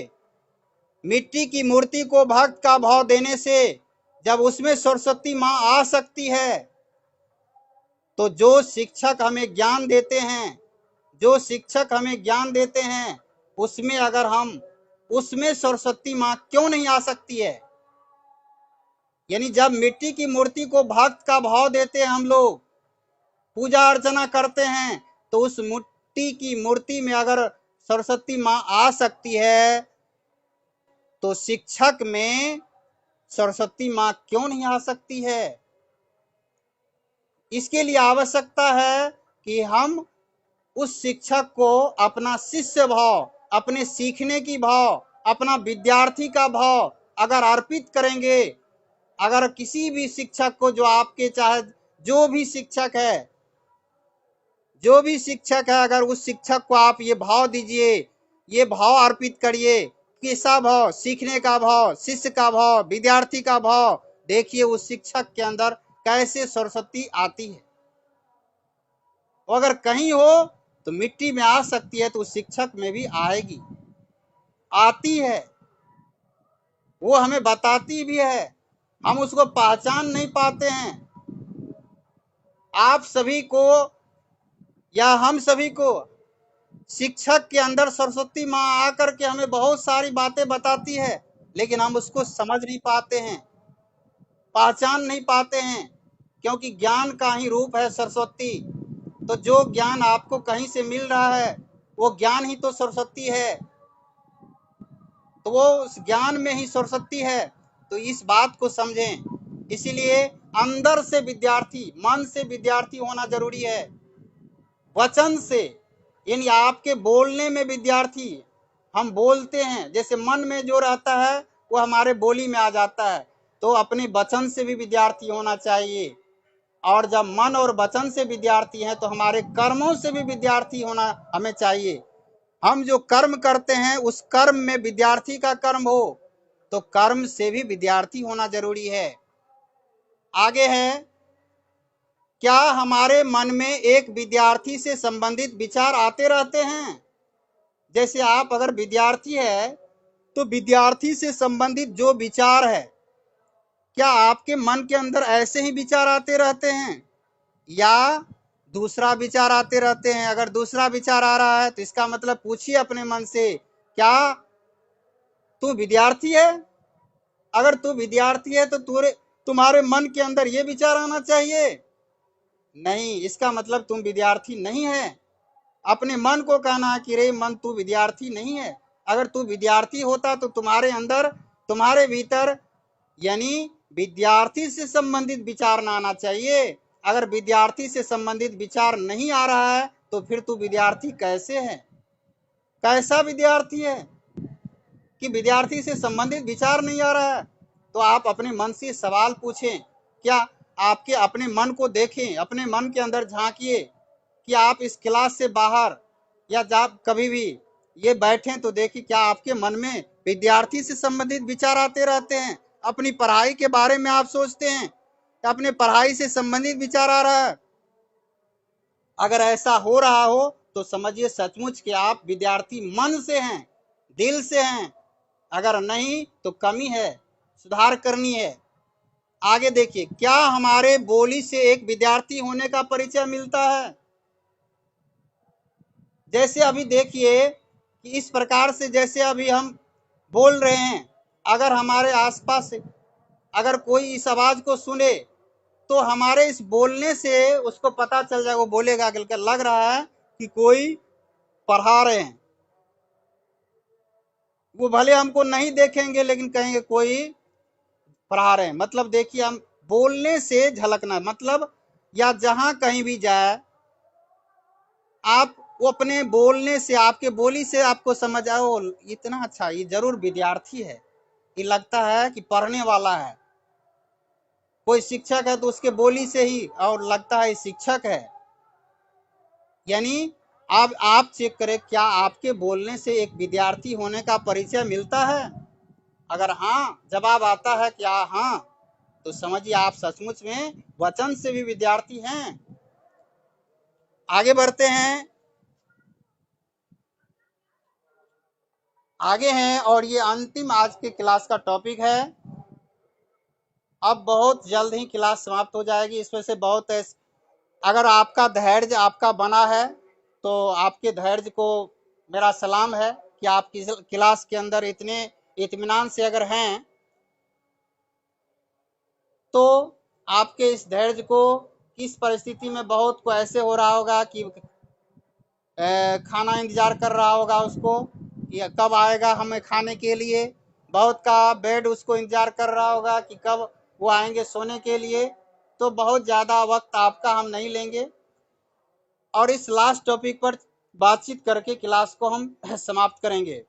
मिट्टी की मूर्ति को भक्त का भाव देने से जब उसमें सरस्वती माँ आ सकती है, तो जो शिक्षक हमें ज्ञान देते हैं, जो शिक्षक हमें ज्ञान देते हैं, उसमें अगर हम उसमें सरस्वती माँ क्यों नहीं आ सकती है? यानी जब मिट्टी की मूर्ति को भक्त का भाव देते हैं, हम लोग पूजा अर्चना करते हैं, तो उस मिट्टी की मूर्ति में अगर सरस्वती माँ आ सकती है, तो शिक्षक में सरस्वती माँ क्यों नहीं आ सकती है? इसके लिए आवश्यकता है कि हम उस शिक्षक को अपना शिष्य भाव, अपने सीखने की भाव, अपना विद्यार्थी का भाव अगर अर्पित करेंगे, अगर किसी भी शिक्षक को, जो आपके चाहे जो भी शिक्षक है, जो भी शिक्षक है, अगर उस शिक्षक को आप ये भाव दीजिए, ये भाव अर्पित करिए, कैसा भाव? सीखने का भाव, शिष्य का भाव, विद्यार्थी का भाव। देखिए उस शिक्षक के अंदर कैसे सरस्वती आती है। और अगर कहीं हो तो मिट्टी में आ सकती है, तो उस शिक्षक में भी आएगी, आती है, वो हमें बताती भी है, हम उसको पहचान नहीं पाते हैं। आप सभी को या हम सभी को शिक्षक के अंदर सरस्वती माँ आकर के हमें बहुत सारी बातें बताती है, लेकिन हम उसको समझ नहीं पाते हैं, पहचान नहीं पाते हैं, क्योंकि ज्ञान का ही रूप है सरस्वती। तो जो ज्ञान आपको कहीं से मिल रहा है, वो ज्ञान ही तो सरस्वती है, तो वो उस ज्ञान में ही सरस्वती है। तो इस बात को समझें। इसीलिए अंदर से विद्यार्थी, मन से विद्यार्थी होना जरूरी है, वचन से, यानी आपके बोलने में विद्यार्थी। हम बोलते हैं, जैसे मन में जो रहता है वो हमारे बोली में आ जाता है, तो अपने वचन से भी विद्यार्थी होना चाहिए। और जब मन और वचन से विद्यार्थी हैं, तो हमारे कर्मों से भी विद्यार्थी होना हमें चाहिए। हम जो कर्म करते हैं, उस कर्म में विद्यार्थी का कर्म हो, तो कर्म से भी विद्यार्थी होना जरूरी है। आगे है, क्या हमारे मन में एक विद्यार्थी से संबंधित विचार आते रहते हैं? जैसे आप अगर विद्यार्थी है, तो विद्यार्थी से संबंधित जो विचार है, क्या आपके मन के अंदर ऐसे ही विचार आते रहते हैं या दूसरा विचार आते रहते हैं? अगर दूसरा विचार आ रहा है, तो इसका मतलब पूछिए अपने मन से, क्या तू विद्यार्थी है? अगर तू विद्यार्थी है, तो तुम्हारे मन के अंदर ये विचार आना चाहिए? नहीं, इसका मतलब तुम विद्यार्थी नहीं है। अपने मन को कहना है कि रे मन, तू विद्यार्थी नहीं है। अगर तू विद्यार्थी होता, तो तुम्हारे अंदर, तुम्हारे भीतर, यानी विद्यार्थी से संबंधित विचार ना आना चाहिए। अगर विद्यार्थी से संबंधित विचार नहीं आ रहा है, तो फिर तू विद्यार्थी कैसे है? कैसा विद्यार्थी है कि विद्यार्थी से संबंधित विचार नहीं आ रहा है? तो आप अपने मन से सवाल पूछें। क्या आपके अपने मन को देखें, अपने मन के अंदर झांकिए कि आप इस क्लास से बाहर या जब कभी भी ये बैठें, तो देखिए क्या आपके मन में विद्यार्थी से संबंधित विचार आते रहते हैं? अपनी पढ़ाई के बारे में आप सोचते हैं, अपने पढ़ाई से संबंधित विचार आ रहा है? अगर ऐसा हो रहा हो, तो समझिए सचमुच कि आप विद्यार्थी मन से हैं, दिल से हैं। अगर नहीं, तो कमी है, सुधार करनी है। आगे देखिए, क्या हमारे बोली से एक विद्यार्थी होने का परिचय मिलता है? जैसे अभी देखिए कि इस प्रकार से जैसे अभी हम बोल रहे हैं, अगर हमारे आसपास अगर कोई इस आवाज को सुने, तो हमारे इस बोलने से उसको पता चल जाएगा, वो बोलेगा कि लग रहा है कि कोई पढ़ा रहे हैं। वो भले हमको नहीं देखेंगे, लेकिन कहेंगे कोई पढ़ा रहे हैं। मतलब देखिए, हम बोलने से झलकना, मतलब या जहां कहीं भी जाए, आप वो अपने बोलने से, आपके बोली से आपको समझ आए, वो इतना अच्छा, ये जरूर विद्यार्थी है, ये लगता है कि पढ़ने वाला है। कोई शिक्षक है तो उसके बोली से ही और लगता है शिक्षक है। यानी आप चेक करें, क्या आपके बोलने से एक विद्यार्थी होने का परिचय मिलता है? अगर हाँ जवाब आता है कि हाँ, तो समझिए आप सचमुच में वचन से भी विद्यार्थी हैं। आगे बढ़ते हैं। आगे हैं और ये अंतिम आज के क्लास का टॉपिक है। अब बहुत जल्द ही क्लास समाप्त हो जाएगी। इसमें से बहुत अगर आपका धैर्य आपका बना है तो आपके धैर्य को मेरा सलाम है कि आप क्लास के अंदर इतने इत्मीनान से अगर हैं तो आपके इस धैर्य को किस परिस्थिति में बहुत को ऐसे हो रहा होगा कि खाना इंतजार कर रहा होगा उसको कि कब आएगा हमें खाने के लिए। बहुत का बेड उसको इंतजार कर रहा होगा कि कब वो आएंगे सोने के लिए। तो बहुत ज़्यादा वक्त आपका हम नहीं लेंगे और इस लास्ट टॉपिक पर बातचीत करके क्लास को हम समाप्त करेंगे।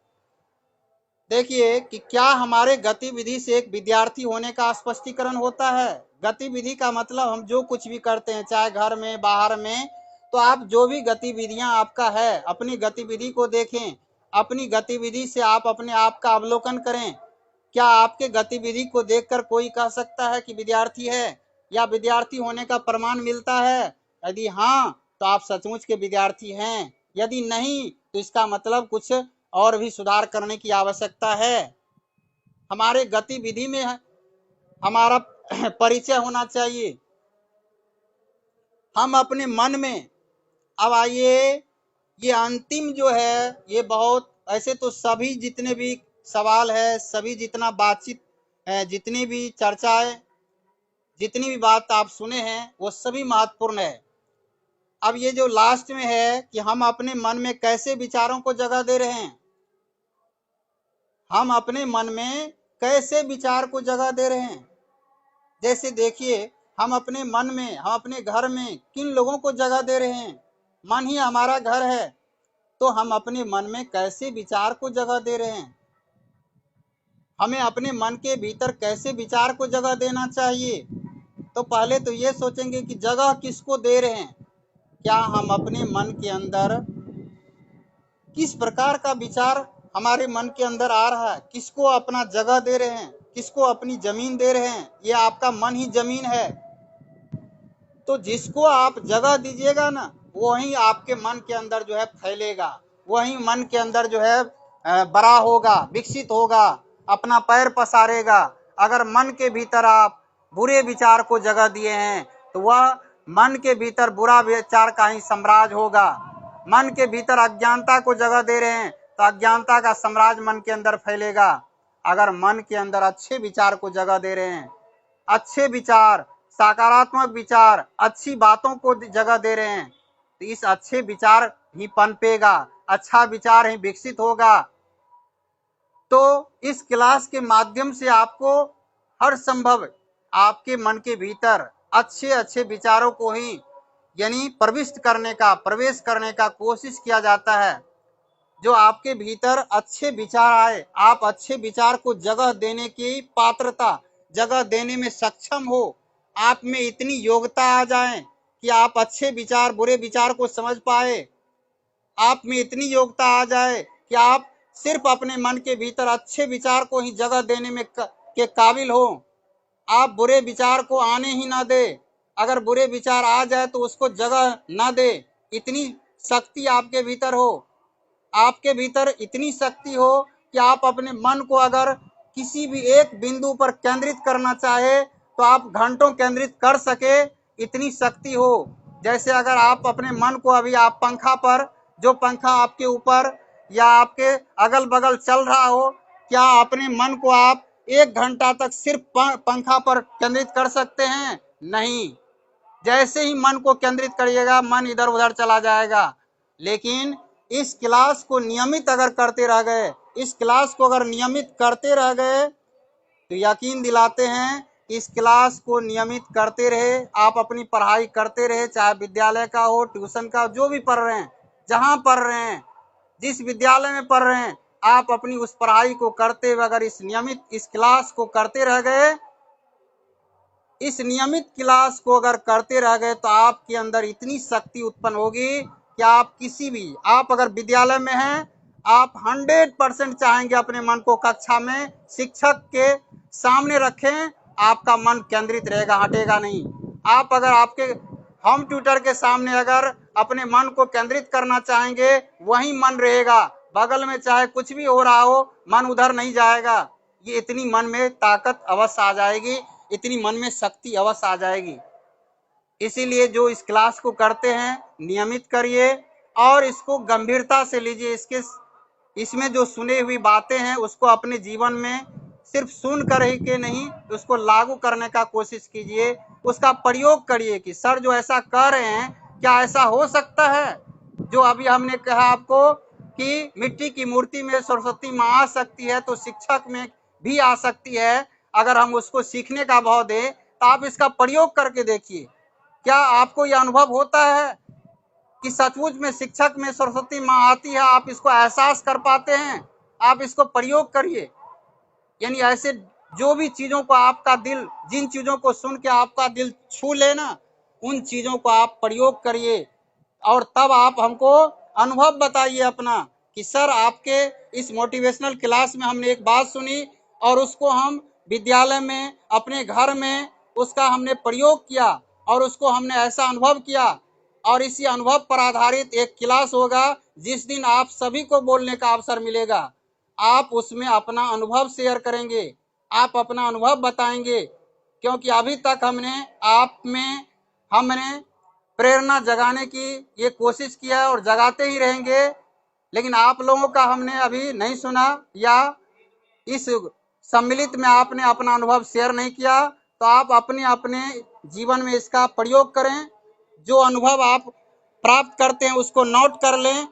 देखिए कि क्या हमारे गतिविधि से एक विद्यार्थी होने का स्पष्टीकरण होता है। गतिविधि का मतलब हम जो कुछ भी करते हैं, चाहे घर में बाहर में, तो आप जो भी गतिविधियां आपका है अपनी गतिविधि को देखें, अपनी गतिविधि से आप अपने आप का अवलोकन करें। क्या आपके गतिविधि को देखकर कोई कह सकता है कि विद्यार्थी है या विद्यार्थी होने का प्रमाण मिलता है? यदि हाँ तो आप सचमुच के विद्यार्थी हैं, यदि नहीं तो इसका मतलब कुछ और भी सुधार करने की आवश्यकता है। हमारे गतिविधि में हमारा परिचय होना चाहिए, हम अपने मन में। अब आइए ये अंतिम जो है ये बहुत ऐसे तो सभी जितने भी सवाल है, सभी जितना बातचीत है, जितनी भी चर्चाएं, जितनी भी बात आप सुने हैं वो सभी महत्वपूर्ण है। अब ये जो लास्ट में है कि हम अपने मन में कैसे विचारों को जगह दे रहे हैं, हम अपने मन में कैसे विचार को जगह दे रहे हैं। जैसे देखिए हम अपने मन में, हम अपने घर में किन लोगों को जगह दे रहे हैं। मन ही हमारा घर है, तो हम अपने मन में कैसे विचार को जगह दे रहे हैं। हमें अपने मन के भीतर कैसे विचार को जगह देना चाहिए। तो पहले तो ये सोचेंगे कि जगह किसको दे रहे हैं। क्या हम अपने मन के अंदर किस प्रकार का विचार हमारे मन के अंदर आ रहा है, किसको अपना जगह दे रहे हैं, किसको अपनी जमीन दे रहे हैं। ये आपका मन ही जमीन है। तो जिसको आप जगह दीजिएगा ना, वही आपके मन के अंदर जो है फैलेगा, वही मन के अंदर जो है बड़ा होगा, विकसित होगा, अपना पैर पसारेगा। अगर मन के भीतर आप बुरे विचार को जगह दिए हैं तो वह मन के भीतर बुरा विचार का ही साम्राज्य होगा। मन के भीतर अज्ञानता को जगह दे रहे हैं तो अज्ञानता का साम्राज्य मन के अंदर फैलेगा। अगर मन के अंदर अच्छे विचार को जगह दे रहे हैं, अच्छे विचार, सकारात्मक विचार, अच्छी बातों को जगह दे रहे हैं, तो इस अच्छे विचार ही पनपेगा, अच्छा विचार ही विकसित होगा। तो इस क्लास के माध्यम से आपको हर संभव आपके मन के भीतर अच्छे अच्छे विचारों को ही यानी प्रवेश करने का कोशिश किया जाता है। जो आपके भीतर अच्छे विचार आए, आप अच्छे विचार को जगह देने की पात्रता, जगह देने में सक्षम हो, आप में इतनी योग्यता आ जाए कि आप अच्छे विचार बुरे विचार को समझ पाए, आप में इतनी योग्यता आ जाए कि आप सिर्फ अपने मन के भीतर अच्छे विचार को ही जगह देने में के काबिल हो। आप बुरे विचार को आने ही ना दे, अगर बुरे विचार आ जाए तो उसको जगह ना दे। इतनी शक्ति आपके भीतर हो, आपके भीतर इतनी शक्ति हो कि आप अपने मन को अगर किसी भी एक बिंदु पर केंद्रित करना चाहे तो आप घंटों केंद्रित कर सके, इतनी शक्ति हो। जैसे अगर आप अपने मन को अभी आप पंखा पर, जो पंखा आपके ऊपर या आपके अगल बगल चल रहा हो, क्या अपने मन को आप 1 घंटा तक सिर्फ पंखा पर केंद्रित कर सकते हैं? नहीं। जैसे ही मन को केंद्रित करिएगा मन इधर उधर चला जाएगा। लेकिन इस क्लास को नियमित अगर करते रह गए, इस क्लास को अगर नियमित करते रह गए तो यकीन दिलाते हैं इस क्लास को नियमित करते रहे, आप अपनी पढ़ाई करते रहे, चाहे विद्यालय का हो, ट्यूशन का, जो भी पढ़ रहे हैं, जहां पढ़ रहे हैं, जिस विद्यालय में पढ़ रहे हैं, आप अपनी उस पढ़ाई को करते हुए अगर इस क्लास को करते रह गए, इस नियमित क्लास को अगर करते रह गए तो आपके अंदर इतनी शक्ति उत्पन्न होगी कि आप किसी भी, आप अगर विद्यालय में हैं, आप 100% चाहेंगे अपने मन को कक्षा में शिक्षक के सामने रखें, आपका मन केंद्रित रहेगा, हटेगा नहीं। आप अगर आपके होम ट्यूटर के सामने अगर अपने मन को केंद्रित करना चाहेंगे, वही मन रहेगा, बगल में चाहे कुछ भी हो रहा हो, मन उधर नहीं जाएगा। ये इतनी मन में ताकत अवश्य आ जाएगी, इतनी मन में शक्ति अवश्य आ जाएगी। इसीलिए जो इस क्लास को करते हैं नियमित करिए और इसको गंभीरता से लीजिए। इसके इसमें जो सुने हुई बातें हैं उसको अपने जीवन में सिर्फ सुन कर ही के नहीं, उसको लागू करने का कोशिश कीजिए, उसका प्रयोग करिए कि सर जो ऐसा कह रहे हैं क्या ऐसा हो सकता है। जो अभी हमने कहा आपको कि मिट्टी की मूर्ति में सरस्वती माँ आ सकती है, तो शिक्षक में भी आ सकती है। अगर हम उसको सीखने का भाव दें तो आप इसका प्रयोग करके देखिए, क्या आपको यह अनुभव होता है कि सचमुच में शिक्षक में सरस्वती माँ आती है, आप इसको एहसास कर पाते हैं। आप इसको प्रयोग करिए, यानी ऐसे जो भी चीजों को आपका दिल, जिन चीजों को सुन के आपका दिल छू लेना, उन चीजों को आप प्रयोग करिए और तब आप हमको अनुभव बताइए अपना कि सर आपके इस मोटिवेशनल क्लास में हमने एक बात सुनी और उसको हम विद्यालय में, अपने घर में उसका हमने प्रयोग किया और उसको हमने ऐसा अनुभव किया। और इसी अनुभव पर आधारित एक क्लास होगा, जिस दिन आप सभी को बोलने का अवसर मिलेगा। आप उसमें अपना अनुभव शेयर करेंगे, आप अपना अनुभव बताएंगे, क्योंकि अभी तक हमने प्रेरणा जगाने की ये कोशिश किया है और जगाते ही रहेंगे। लेकिन आप लोगों का हमने अभी नहीं सुना या इस सम्मिलित में आपने अपना अनुभव शेयर नहीं किया, तो आप अपने अपने जीवन में इसका प्रयोग करें। जो अनुभव आप प्राप्त करते हैं उसको नोट कर लें।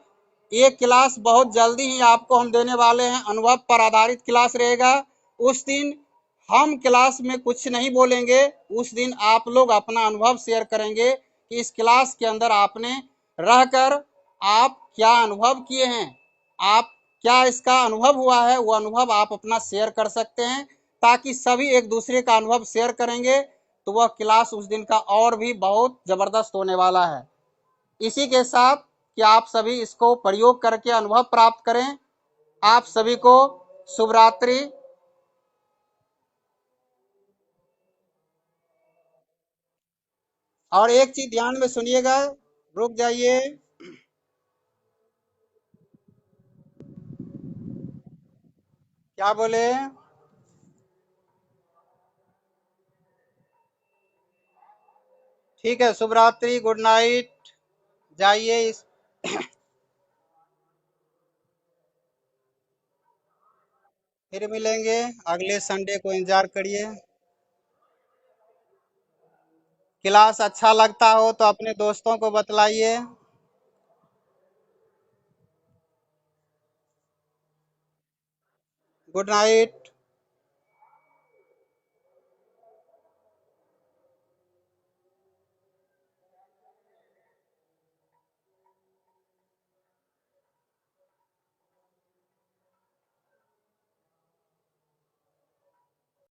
ये क्लास बहुत जल्दी ही आपको हम देने वाले हैं, अनुभव पर आधारित क्लास रहेगा। उस दिन हम क्लास में कुछ नहीं बोलेंगे, उस दिन आप लोग अपना अनुभव शेयर करेंगे कि इस क्लास के अंदर आपने रहकर आप क्या अनुभव किए हैं, आप क्या इसका अनुभव हुआ है, वो अनुभव आप अपना शेयर कर सकते हैं। ताकि सभी एक दूसरे का अनुभव शेयर करेंगे तो वह क्लास उस दिन का और भी बहुत जबरदस्त होने वाला है। इसी के साथ कि आप सभी इसको प्रयोग करके अनुभव प्राप्त करें। आप सभी को शुभ रात्रि। और एक चीज ध्यान में सुनिएगा, रुक जाइए। क्या बोले? ठीक है, शुभ रात्रि, गुड नाइट। जाइए फिर मिलेंगे। अगले संडे को इंतजार करिए। क्लास अच्छा लगता हो तो अपने दोस्तों को बतलाइए। Good night.